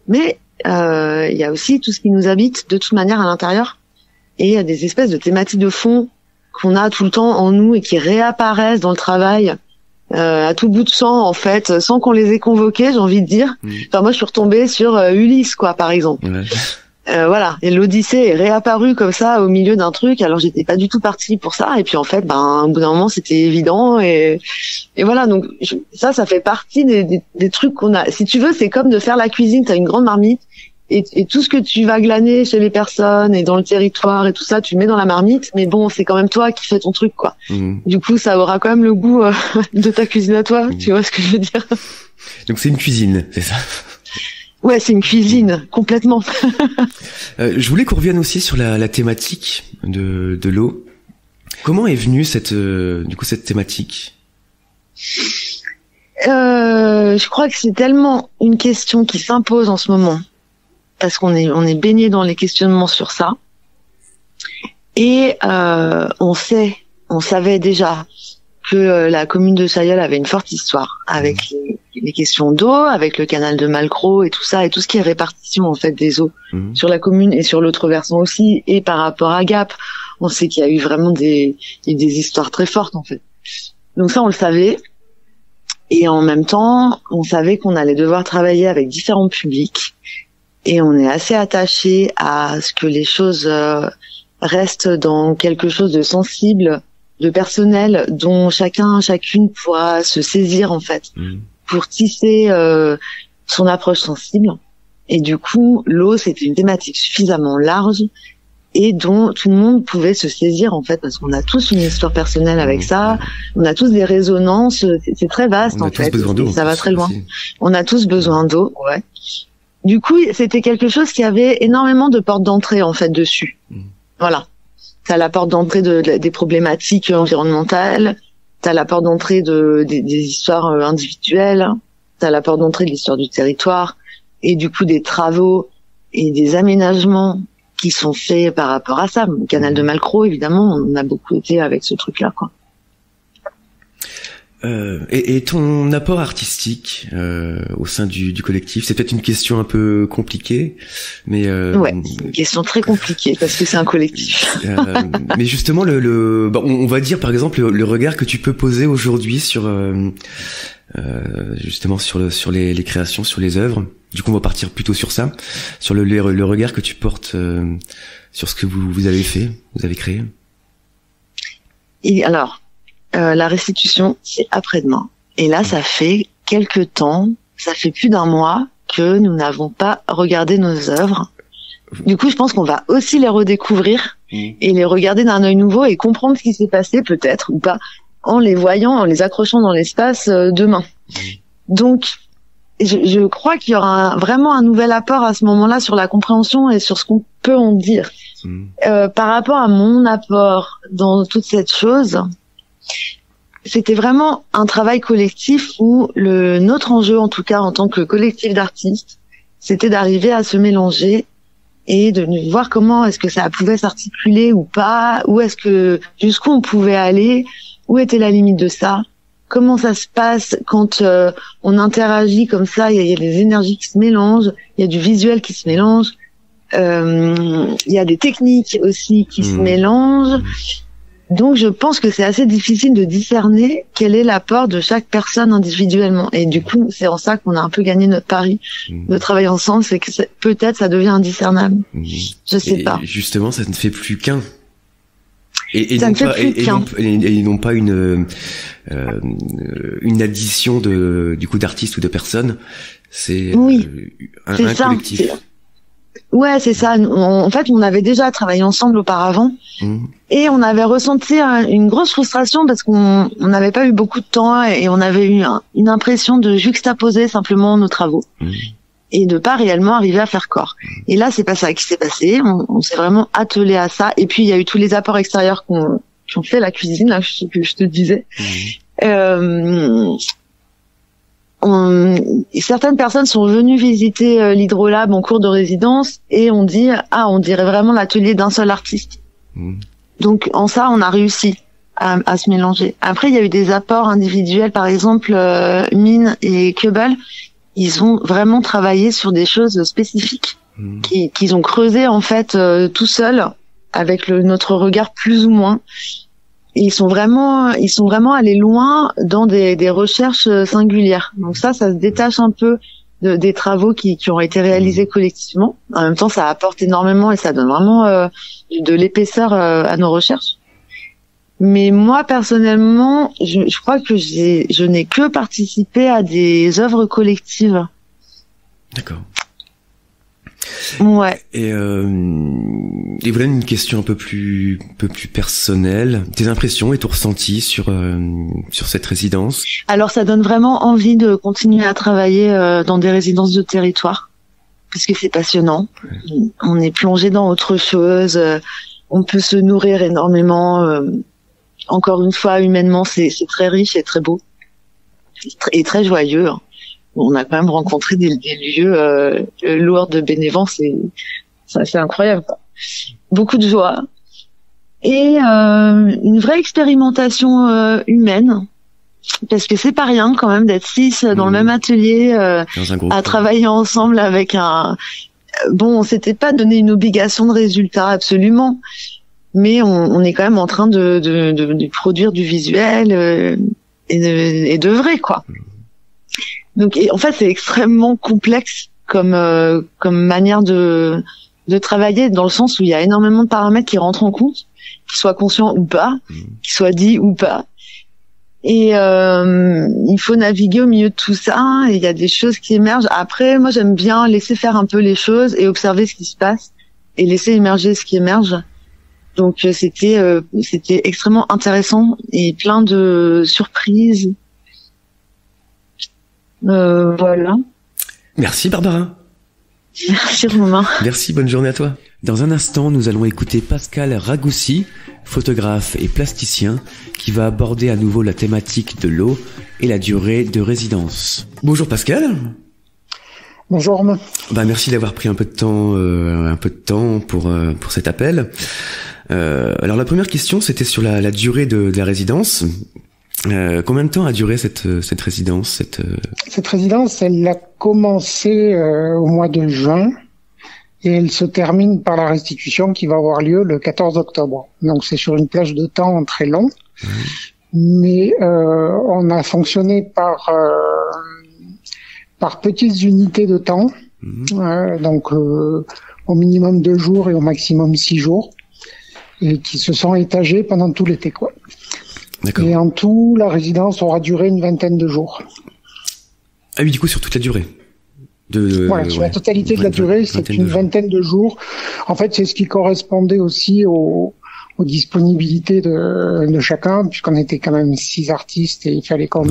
Mais, il y a aussi tout ce qui nous habite de toute manière à l'intérieur. Et il y a des espèces de thématiques de fond qu'on a tout le temps en nous et qui réapparaissent dans le travail à tout bout de champ, en fait, sans qu'on les ait convoqués, j'ai envie de dire. Enfin, moi, je suis retombée sur Ulysse, quoi, par exemple. Voilà, et l'Odyssée est réapparue comme ça au milieu d'un truc. Alors, j'étais pas du tout partie pour ça. Et puis, en fait, au bout d'un moment, c'était évident. Et voilà, donc ça fait partie des trucs qu'on a. Si tu veux, c'est comme de faire la cuisine. T'as une grande marmite. Et tout ce que tu vas glaner chez les personnes et dans le territoire et tout ça, tu mets dans la marmite. Mais bon, c'est quand même toi qui fais ton truc, quoi. Du coup, ça aura quand même le goût de ta cuisine à toi. Tu vois ce que je veux dire? Donc c'est une cuisine, c'est ça? Ouais, c'est une cuisine, complètement. Je voulais qu'on revienne aussi sur la thématique de l'eau. Comment est venue cette thématique? Je crois que c'est tellement une question qui s'impose en ce moment. Parce qu'on est baigné dans les questionnements sur ça. Et on savait déjà que la commune de Chailleul avait une forte histoire avec les questions d'eau, avec le canal de Malcro et tout ça, et tout ce qui est répartition en fait des eaux sur la commune et sur l'autre versant aussi. Et par rapport à Gap, on sait qu'il y a eu vraiment des histoires très fortes en fait. Donc ça, on le savait. Et en même temps, on savait qu'on allait devoir travailler avec différents publics. Et on est assez attaché à ce que les choses restent dans quelque chose de sensible, de personnel, dont chacune pourra se saisir en fait, pour tisser son approche sensible. Et du coup, l'eau, c'était une thématique suffisamment large et dont tout le monde pouvait se saisir en fait, parce qu'on a tous une histoire personnelle avec ça, on a tous des résonances, c'est très vaste en fait, ça va très loin. Aussi. On a tous besoin d'eau, ouais. Du coup, c'était quelque chose qui avait énormément de portes d'entrée en fait dessus. Voilà. T'as la porte d'entrée des problématiques environnementales, t'as la porte d'entrée des histoires individuelles, t'as la porte d'entrée de l'histoire du territoire, et du coup des travaux et des aménagements qui sont faits par rapport à ça. Le canal de Malcro, évidemment, on a beaucoup été avec ce truc-là, quoi. Et ton apport artistique au sein du collectif, c'est peut-être une question un peu compliquée, mais ouais, c'est une question très compliquée parce que c'est un collectif. Mais justement, on va dire par exemple le regard que tu peux poser aujourd'hui sur justement sur les créations, sur les œuvres. Du coup, on va partir plutôt sur ça, sur le regard que tu portes sur ce que vous avez fait, vous avez créé. Et alors. La restitution, c'est après-demain. Et là, ça fait quelques temps, ça fait plus d'un mois que nous n'avons pas regardé nos œuvres. Du coup, je pense qu'on va aussi les redécouvrir et les regarder d'un œil nouveau et comprendre ce qui s'est passé, peut-être, ou pas, en les voyant, en les accrochant dans l'espace demain. Donc, je crois qu'il y aura vraiment un nouvel apport à ce moment-là sur la compréhension et sur ce qu'on peut en dire. Par rapport à mon apport dans toute cette chose, c'était vraiment un travail collectif où notre enjeu, en tout cas en tant que collectif d'artistes, c'était d'arriver à se mélanger et de voir comment est-ce que ça pouvait s'articuler ou pas, jusqu'où on pouvait aller, où était la limite de ça, comment ça se passe quand on interagit comme ça, il y a des énergies qui se mélangent, il y a du visuel qui se mélange, il y a des techniques aussi qui se mélangent. Donc, je pense que c'est assez difficile de discerner quel est l'apport de chaque personne individuellement. Et du coup, c'est en ça qu'on a un peu gagné notre pari de travailler ensemble, c'est que peut-être ça devient indiscernable. Je sais pas. Justement, ça ne fait plus qu'un. Et non pas une addition du coup d'artistes ou de personnes. C'est un collectif. Ouais, c'est ça. En fait, on avait déjà travaillé ensemble auparavant et on avait ressenti une grosse frustration parce qu'on n'avait pas eu beaucoup de temps et on avait eu une impression de juxtaposer simplement nos travaux et de pas réellement arriver à faire corps. Et là, c'est pas ça qui s'est passé. On s'est vraiment attelé à ça. Et puis, il y a eu tous les apports extérieurs qui ont fait la cuisine, là, que je te disais. Certaines personnes sont venues visiter l'Hydrolab en cours de résidence et on dit on dirait vraiment l'atelier d'un seul artiste. Donc en ça on a réussi à se mélanger. Après il y a eu des apports individuels, par exemple Mine et Keubel, ils ont vraiment travaillé sur des choses spécifiques qu'ils ont creusé en fait tout seuls avec notre regard plus ou moins. Et ils sont vraiment allés loin dans des recherches singulières. Donc ça se détache un peu des travaux qui ont été réalisés collectivement. En même temps, ça apporte énormément et ça donne vraiment de l'épaisseur à nos recherches. Mais moi, personnellement, je crois que je n'ai que participé à des œuvres collectives. D'accord. Ouais. Et voilà une question un peu plus personnelle. Tes impressions et ton ressenti sur cette résidence? Alors, ça donne vraiment envie de continuer à travailler dans des résidences de territoire, parce que c'est passionnant. Ouais. On est plongé dans autre chose. On peut se nourrir énormément. Encore une fois, humainement, c'est très riche et très beau et très joyeux. On a quand même rencontré des lieux lourds de bénévoles, c'est incroyable, quoi. Beaucoup de joie et une vraie expérimentation humaine, parce que c'est pas rien quand même d'être 6 dans le même atelier, à travailler ensemble avec on s'était pas donné une obligation de résultat absolument, mais on est quand même en train de produire du visuel et d'œuvrer, quoi. Donc, en fait, c'est extrêmement complexe comme manière de travailler, dans le sens où il y a énormément de paramètres qui rentrent en compte, qu'ils soient conscients ou pas, qu'ils soient dits ou pas. Et il faut naviguer au milieu de tout ça, et il y a des choses qui émergent. Après, moi, j'aime bien laisser faire un peu les choses et observer ce qui se passe et laisser émerger ce qui émerge. Donc, c'était extrêmement intéressant et plein de surprises. Voilà. Merci Barbara. Merci Romain. Merci, bonne journée à toi. Dans un instant, nous allons écouter Pascal Ragoussi, photographe et plasticien, qui va aborder à nouveau la thématique de l'eau et la durée de résidence. Bonjour Pascal. Bonjour Romain. Merci d'avoir pris un peu de temps pour cet appel. Alors la première question, c'était sur la durée de la résidence. Combien de temps a duré cette résidence, Cette résidence, elle a commencé au mois de juin et elle se termine par la restitution qui va avoir lieu le 14 octobre. Donc c'est sur une plage de temps très long, mais on a fonctionné par petites unités de temps, donc au minimum 2 jours et au maximum 6 jours, et qui se sont étagées pendant tout l'été, quoi. D'accord. Et en tout, la résidence aura duré une 20aine de jours. Ah oui, du coup, sur toute la durée. Voilà, sur la totalité de la durée, c'est une 20aine de jours. En fait, c'est ce qui correspondait aussi aux disponibilités de chacun, puisqu'on était quand même 6 artistes et il fallait qu'on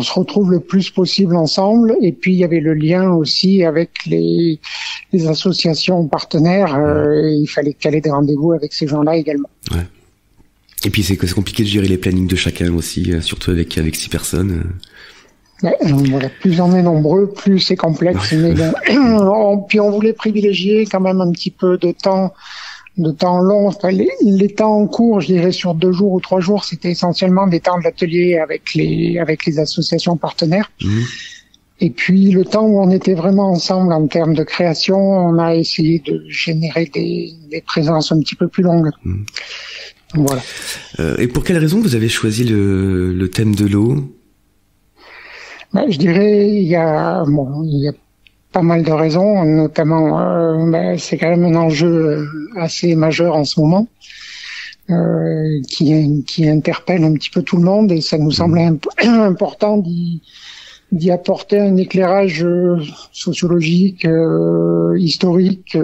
se retrouve le plus possible ensemble. Et puis, il y avait le lien aussi avec les associations partenaires. Il fallait caler des rendez-vous avec ces gens-là également. Ouais. Et puis c'est compliqué de gérer les plannings de chacun aussi, surtout avec 6 personnes. Voilà, plus on est nombreux, plus c'est complexe. Mais bon, puis on voulait privilégier quand même un petit peu de temps long. Enfin, les temps en cours, je dirais sur 2 jours ou 3 jours, c'était essentiellement des temps de l'atelier avec les associations partenaires. Et puis le temps où on était vraiment ensemble en termes de création, on a essayé de générer des présences un petit peu plus longues. Voilà. Et pour quelle raison vous avez choisi le thème de l'eau? Je dirais il y a pas mal de raisons, notamment c'est quand même un enjeu assez majeur en ce moment, qui interpelle un petit peu tout le monde, et ça nous semblait important d'y apporter un éclairage sociologique, historique,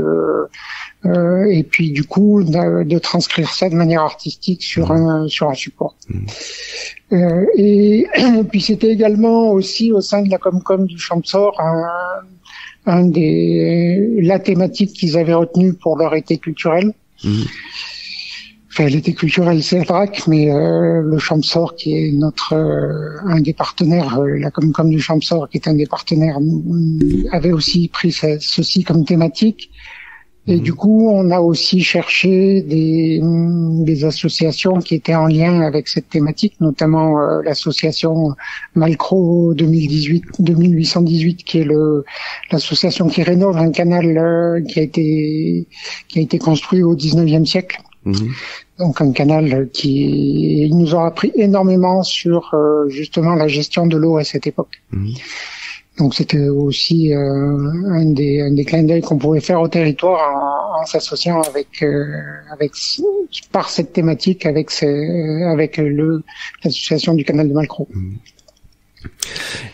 et puis du coup de transcrire ça de manière artistique sur un support. Et puis c'était également aussi au sein de la Comcom du Champsaur la thématique qu'ils avaient retenue pour leur été culturel. Enfin, l'été culturel, c'est le DRAC, mais le Champsaur, qui est un des partenaires, la Comcom du Champsaur, qui est un des partenaires, avait aussi pris ceci comme thématique. Et du coup, on a aussi cherché des associations qui étaient en lien avec cette thématique, notamment l'association Malcro 2818, qui est l'association qui rénove un canal qui a été construit au 19e siècle. Donc un canal ils nous ont appris énormément sur justement la gestion de l'eau à cette époque. Donc c'était aussi un des clins d'œil qu'on pouvait faire au territoire en s'associant par cette thématique avec l'association du canal de Malcro.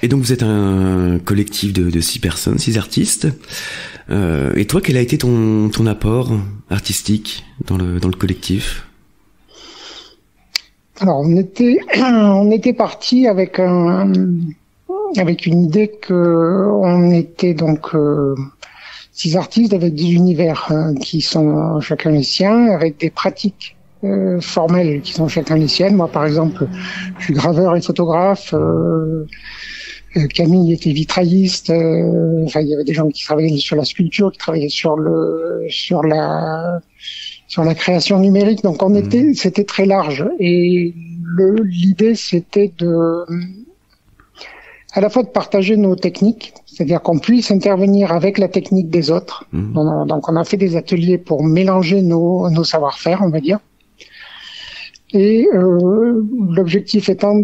Et donc vous êtes un collectif de 6 personnes, 6 artistes. Et toi, quel a été ton apport artistique dans le collectif? Alors on était parti avec une idée que on était donc 6 artistes avec des univers qui sont chacun les siens, avec des pratiques formelles qui sont chacun les siennes. Moi, par exemple, je suis graveur et photographe. Camille était vitrailliste. Enfin, il y avait des gens qui travaillaient sur la sculpture, qui travaillaient sur la création numérique. Donc, c'était très large. Et l'idée, c'était à la fois de partager nos techniques, c'est-à-dire qu'on puisse intervenir avec la technique des autres. Donc on a fait des ateliers pour mélanger nos savoir-faire, on va dire. Et l'objectif étant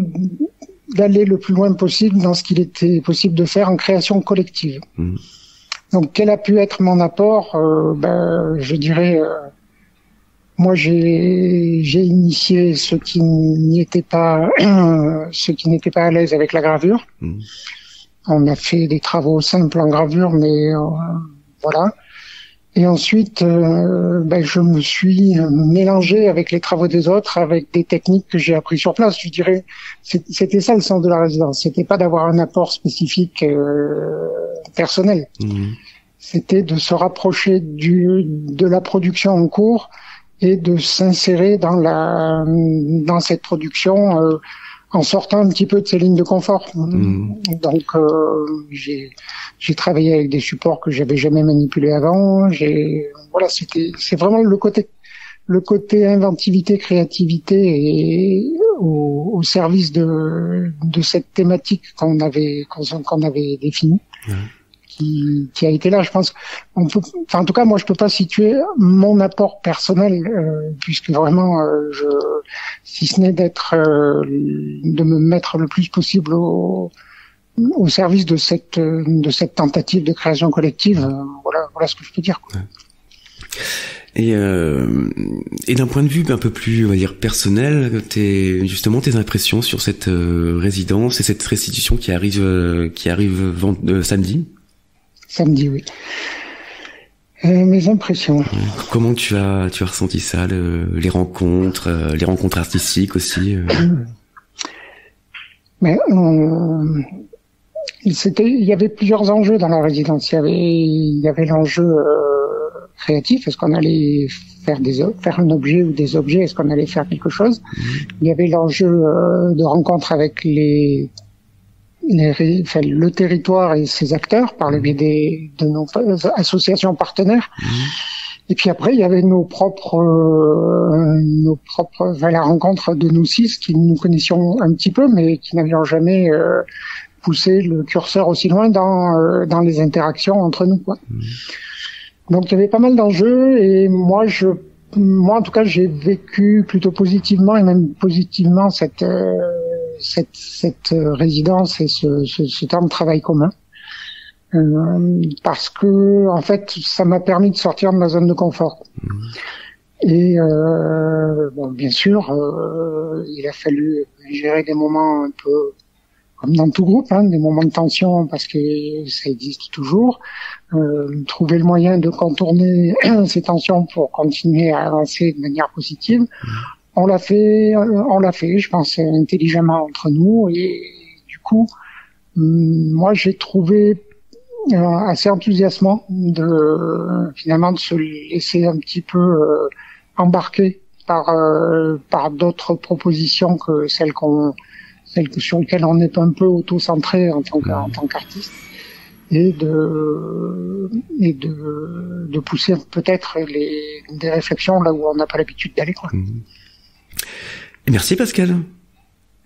d'aller le plus loin possible dans ce qu'il était possible de faire en création collective. Donc quel a pu être mon apport? Je dirais... moi, j'ai initié ceux qui n'étaient pas à l'aise avec la gravure. On a fait des travaux simples en gravure, mais voilà. Et ensuite, je me suis mélangé avec les travaux des autres, avec des techniques que j'ai appris sur place. Je dirais, c'était ça le sens de la résidence. C'était pas d'avoir un apport spécifique personnel. C'était de se rapprocher de la production en cours et de s'insérer dans cette production en sortant un petit peu de ces lignes de confort. Donc j'ai travaillé avec des supports que j'avais jamais manipulés avant. C'est vraiment le côté inventivité, créativité et au service de cette thématique qu'on avait définie. Qui a été là, je pense. En tout cas, moi, je peux pas situer mon apport personnel, puisque vraiment, si ce n'est de me mettre le plus possible au service de cette tentative de création collective. Voilà ce que je peux dire, quoi. Et d'un point de vue un peu plus, on va dire, personnel, tes impressions sur cette résidence et cette restitution qui arrive samedi. Samedi, oui. Mes impressions. Comment tu as ressenti ça, les rencontres artistiques aussi. Mais il y avait plusieurs enjeux dans la résidence. Il y avait l'enjeu créatif. Est-ce qu'on allait faire un objet ou des objets? Est-ce qu'on allait faire quelque chose? Il y avait l'enjeu de rencontre avec le territoire et ses acteurs par le biais de nos associations partenaires. Et puis après, il y avait la rencontre de nous 6 qui nous connaissions un petit peu, mais qui n'avions jamais poussé le curseur aussi loin dans les interactions entre nous, quoi. Donc il y avait pas mal d'enjeux et moi en tout cas, j'ai vécu plutôt positivement et même positivement cette résidence et ce temps de travail commun, parce que en fait ça m'a permis de sortir de ma zone de confort. Et bien sûr il a fallu gérer des moments un peu comme dans tout groupe, des moments de tension parce que ça existe toujours. Trouver le moyen de contourner ces tensions pour continuer à avancer de manière positive. On l'a fait, je pense, intelligemment entre nous, et du coup, moi j'ai trouvé assez enthousiasmant de se laisser un petit peu embarquer par d'autres propositions que celles sur lesquelles on est un peu auto-centré en tant qu'artiste, et de pousser peut-être des réflexions là où on n'a pas l'habitude d'aller, quoi. Merci Pascal.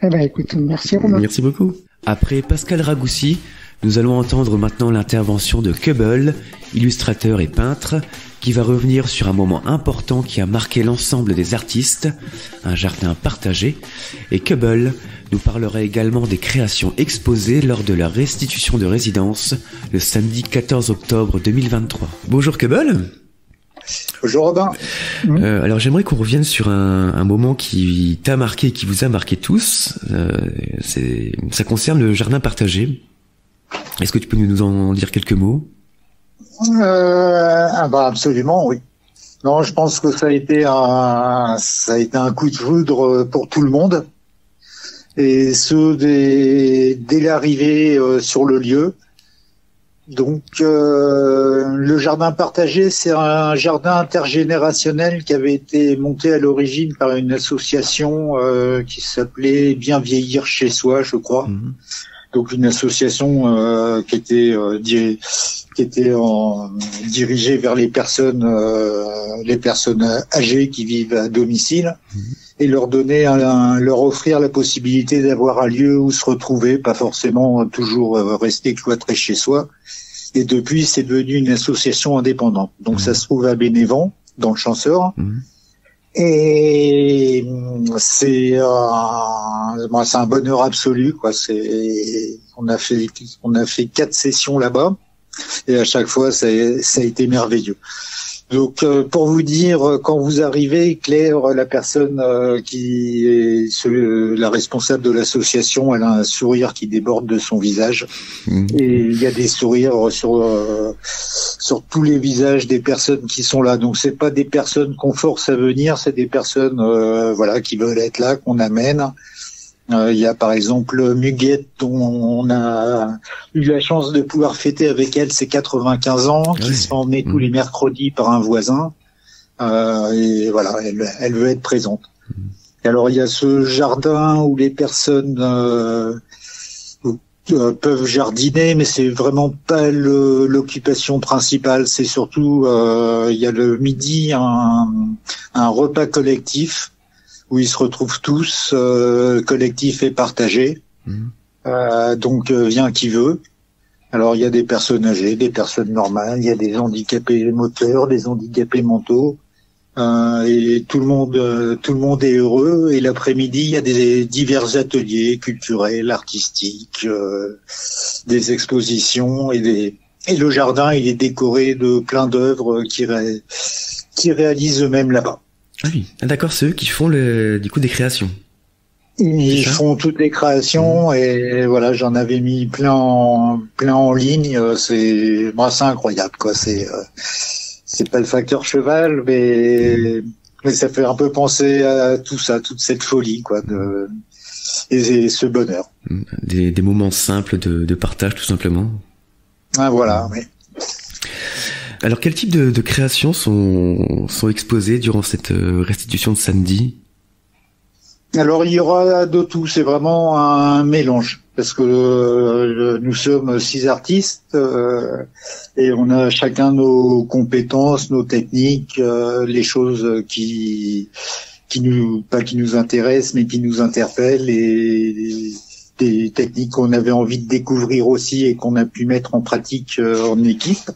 Écoute, merci Romain. Merci beaucoup. Après Pascal Ragoussi, nous allons entendre maintenant l'intervention de Keubel, illustrateur et peintre, qui va revenir sur un moment important qui a marqué l'ensemble des artistes, un jardin partagé. Et Keubel nous parlera également des créations exposées lors de la restitution de résidence le samedi 14 octobre 2023. Bonjour Keubel. Bonjour Robin. Alors j'aimerais qu'on revienne sur un moment qui t'a marqué, qui vous a marqué tous. Ça concerne le jardin partagé. Est-ce que tu peux nous en dire quelques mots? Absolument, oui. Non, je pense que ça a été un coup de foudre pour tout le monde, et ce dès l'arrivée sur le lieu. Donc le jardin partagé, c'est un jardin intergénérationnel qui avait été monté à l'origine par une association qui s'appelait Bien vieillir chez soi, je crois. Donc une association qui était dirigée vers les personnes âgées qui vivent à domicile, et leur offrir la possibilité d'avoir un lieu où se retrouver, pas forcément toujours rester cloîtré chez soi. Et depuis, c'est devenu une association indépendante. Donc ça se trouve à Bénévent, dans le Champsaur. Et c'est un bonheur absolu, quoi. On a fait 4 sessions là-bas, et à chaque fois ça a été merveilleux. Donc pour vous dire, quand vous arrivez, Claire, la personne qui est la responsable de l'association, elle a un sourire qui déborde de son visage, et il y a des sourires sur tous les visages des personnes qui sont là. Donc c'est pas des personnes qu'on force à venir, c'est des personnes qui veulent être là, qu'on amène. Il y a par exemple Muguette, dont on a eu la chance de pouvoir fêter avec elle ses 95 ans, qui se fait emmener tous les mercredis par un voisin. Et voilà, elle veut être présente. Et alors il y a ce jardin où les personnes peuvent jardiner, mais c'est vraiment pas l'occupation principale. C'est surtout il y a le midi un repas collectif où ils se retrouvent tous, collectif et partagé. Donc vient qui veut. Alors il y a des personnes âgées, des personnes normales, il y a des handicapés moteurs, des handicapés mentaux, et tout le monde est heureux. Et l'après-midi, il y a des divers ateliers culturels, artistiques, des expositions, et le jardin il est décoré de plein d'œuvres qui réalisent eux-mêmes là-bas. Ah oui, d'accord, c'est eux qui font du coup des créations. Ils font toutes les créations, et voilà, j'en avais mis plein en ligne. C'est incroyable, quoi. C'est pas le facteur cheval, mais ça fait un peu penser à tout ça, toute cette folie, quoi, et ce bonheur. Des moments simples de partage, tout simplement. Ah voilà, oui. Alors, quel type de créations sont exposées durant cette restitution de samedi? Alors, il y aura de tout. C'est vraiment un mélange, parce que nous sommes 6 artistes, et on a chacun nos compétences, nos techniques, les choses qui nous intéressent, mais qui nous interpellent, et des techniques qu'on avait envie de découvrir aussi et qu'on a pu mettre en pratique en équipe.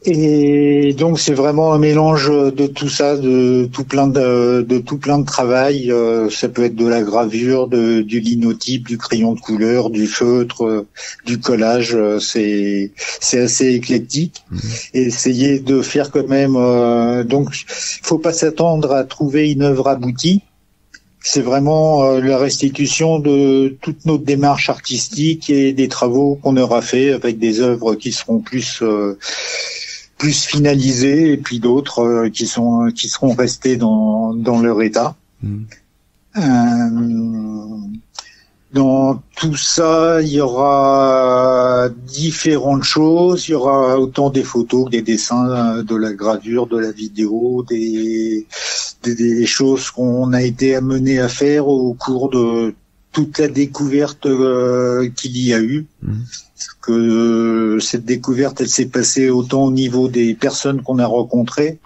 Et donc c'est vraiment un mélange de tout ça, de tout plein de travail. Ça peut être de la gravure, du linotype, du crayon de couleur, du feutre, du collage. C'est assez éclectique. Et essayer de faire quand même. Donc faut pas s'attendre à trouver une œuvre aboutie. c'est vraiment la restitution de toute notre démarche artistique et des travaux qu'on aura fait avec des œuvres qui seront plus finalisées et puis d'autres qui seront restées dans leur état. Dans tout ça, il y aura différentes choses. Il y aura autant des photos que des dessins, de la gravure, de la vidéo, des choses qu'on a été amené à faire au cours de toute la découverte qu'il y a eu. Que cette découverte, elle s'est passée autant au niveau des personnes qu'on a rencontrées,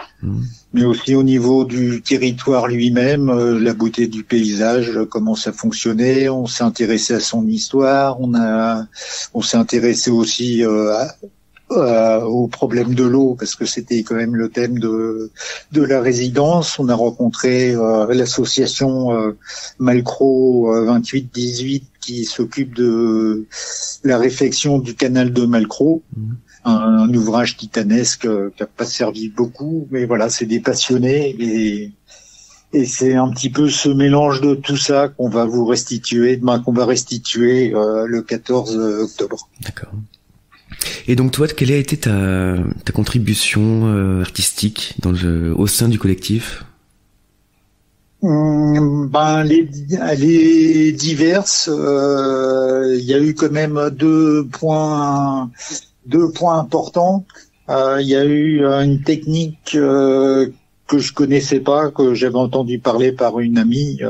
mais aussi au niveau du territoire lui-même, la beauté du paysage, comment ça fonctionnait. On s'est intéressé à son histoire, on s'est intéressé aussi au problème de l'eau, parce que c'était quand même le thème de la résidence. On a rencontré l'association Malcro 28-18 qui s'occupe de la réfection du canal de Malcro, un ouvrage titanesque qui n'a pas servi beaucoup, mais voilà, c'est des passionnés et c'est un petit peu ce mélange de tout ça qu'on va restituer le 14 octobre. D'accord. Et donc toi, quelle a été ta contribution artistique au sein du collectif? Elle est diverse. Il y a eu quand même deux points importants. Il y a eu une technique que je connaissais pas, que j'avais entendu parler par une amie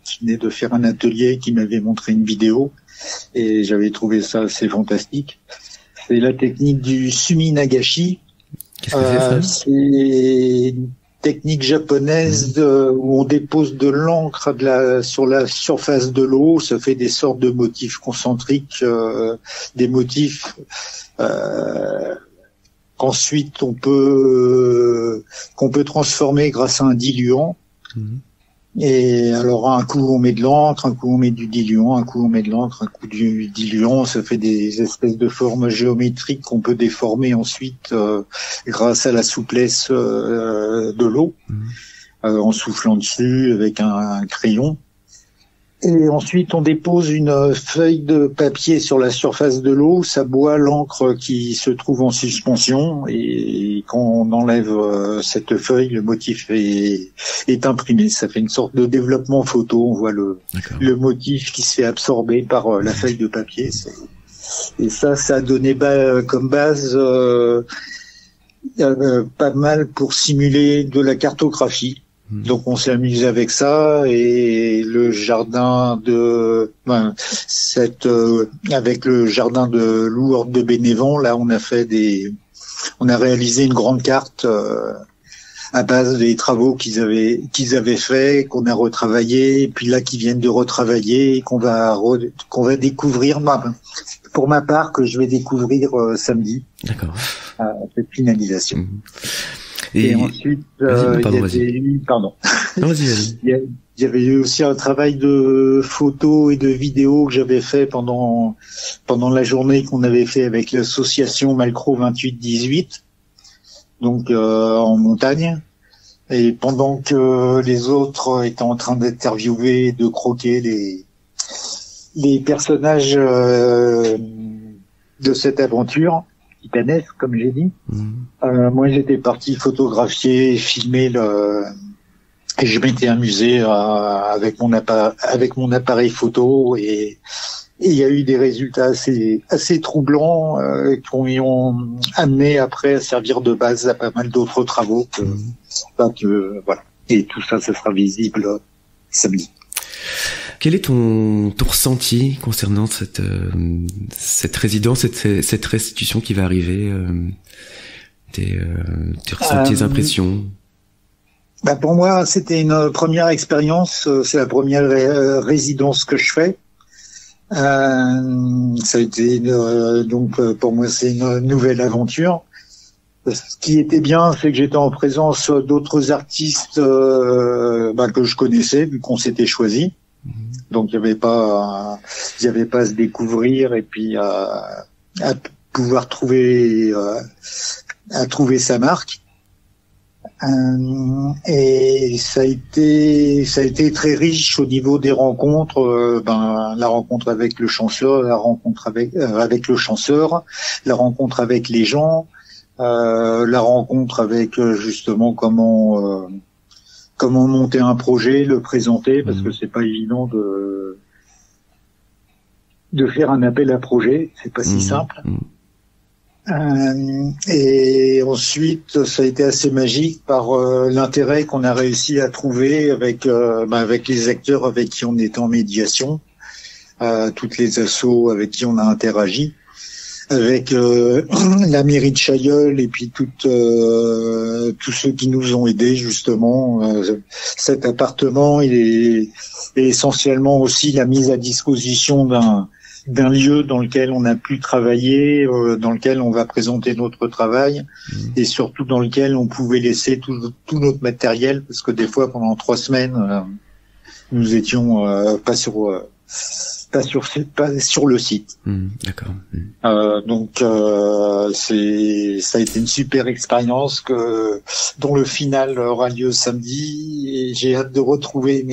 qui venait de faire un atelier, qui m'avait montré une vidéo, et j'avais trouvé ça assez fantastique. C'est la technique du sumi nagashi. Qu'est-ce que c'est ça? C'est une technique japonaise où on dépose de l'encre sur la surface de l'eau. Ça fait des sortes de motifs concentriques, des motifs qu'ensuite qu'on peut transformer grâce à un diluant. Et alors un coup on met de l'encre, un coup on met du diluant, un coup on met de l'encre, un coup du diluant, ça fait des espèces de formes géométriques qu'on peut déformer ensuite grâce à la souplesse de l'eau, en soufflant dessus avec un crayon. Et ensuite on dépose une feuille de papier sur la surface de l'eau, ça boit l'encre qui se trouve en suspension, et quand on enlève cette feuille, le motif est imprimé. Ça fait une sorte de développement photo, on voit le motif qui se fait absorber par la feuille de papier. Et ça a donné comme base pas mal pour simuler de la cartographie. Donc on s'est amusé avec ça, et le jardin avec le jardin de Lourdes de Bénévent, là on a réalisé une grande carte à base des travaux qu'ils avaient fait, qu'on a retravaillé, et puis là qu'ils viennent de retravailler, qu'on va découvrir, pour ma part, que je vais découvrir samedi. D'accord. Cette finalisation. Et ensuite, vas-y. Il y avait eu aussi un travail de photos et de vidéos que j'avais fait pendant la journée qu'on avait fait avec l'association Malcro 28-18, donc en montagne. Et pendant que les autres étaient en train d'interviewer, de croquer les personnages de cette aventure titanesque, comme j'ai dit. Moi, j'étais parti photographier, filmer et je m'étais amusé avec mon appareil photo, et il y a eu des résultats assez troublants qui m'ont amené après à servir de base à pas mal d'autres travaux voilà. Et tout ça, ça sera visible samedi. Quel est ton ressenti concernant cette résidence, cette restitution qui va arriver, tes ressentis, tes impressions? Pour moi, c'était une première expérience. C'est la première résidence que je fais. Ça a été donc pour moi, c'est une nouvelle aventure. Ce qui était bien, c'est que j'étais en présence d'autres artistes que je connaissais, vu qu'on s'était choisi. Donc il y avait pas à se découvrir, et puis à pouvoir trouver sa marque. Et ça a été très riche au niveau des rencontres. La rencontre avec le chancellor, la rencontre avec le chanceur, la rencontre avec les gens, la rencontre avec justement comment monter un projet, le présenter, parce que c'est pas évident de faire un appel à projet, c'est pas si simple. Et ensuite, ça a été assez magique par l'intérêt qu'on a réussi à trouver avec les acteurs avec qui on était en médiation, toutes les assos avec qui on a interagi, avec la mairie de Chailleul et puis tous ceux qui nous ont aidés justement. Cet appartement, il est essentiellement aussi la mise à disposition d'un lieu dans lequel on a pu travailler, dans lequel on va présenter notre travail, et surtout dans lequel on pouvait laisser tout notre matériel, parce que des fois pendant 3 semaines nous étions pas sur le site. D'accord. Donc ça a été une super expérience dont le final aura lieu samedi, et j'ai hâte de retrouver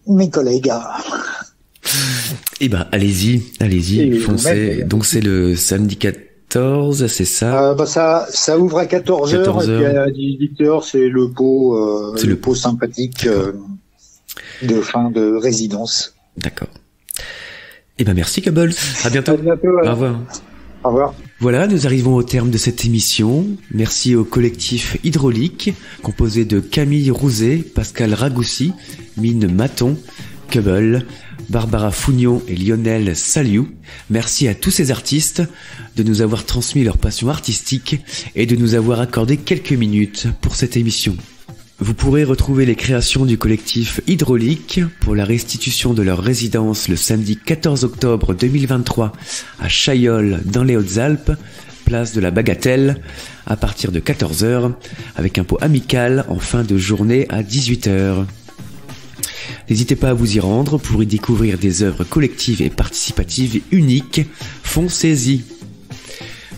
mes collègues. Eh ben, allez-y, foncez. Donc c'est le samedi 14, c'est ça? Ça ouvre à 14h, et puis à 18h, c'est le pot, pot sympathique de fin de résidence. D'accord. Eh ben, merci Cobble. À bientôt. À bientôt. Au revoir. Au revoir. Voilà, nous arrivons au terme de cette émission. Merci au collectif Hydraulique, composé de Camille Rouzet, Pascal Ragoussi, Mine Maton, Cobble, Barbara Fougnon et Lionel Saliou. Merci à tous ces artistes de nous avoir transmis leur passion artistique et de nous avoir accordé quelques minutes pour cette émission. Vous pourrez retrouver les créations du collectif Hydraulique pour la restitution de leur résidence le samedi 14 octobre 2023 à Chailleul dans les Hautes-Alpes, place de la Bagatelle, à partir de 14h, avec un pot amical en fin de journée à 18h. N'hésitez pas à vous y rendre pour y découvrir des œuvres collectives et participatives uniques. Foncez-y.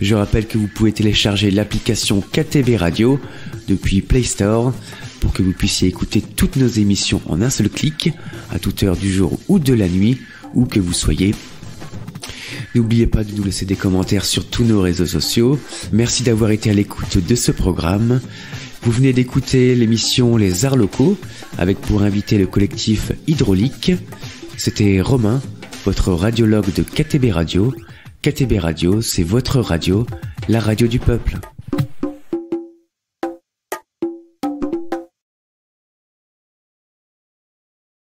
Je rappelle que vous pouvez télécharger l'application KTB Radio depuis Play Store pour que vous puissiez écouter toutes nos émissions en un seul clic, à toute heure du jour ou de la nuit, où que vous soyez. N'oubliez pas de nous laisser des commentaires sur tous nos réseaux sociaux. Merci d'avoir été à l'écoute de ce programme. Vous venez d'écouter l'émission Les Arts Locaux, avec pour invité le collectif Hydraulique. C'était Romain, votre radiologue de KTB Radio. KTB Radio, c'est votre radio, la radio du peuple.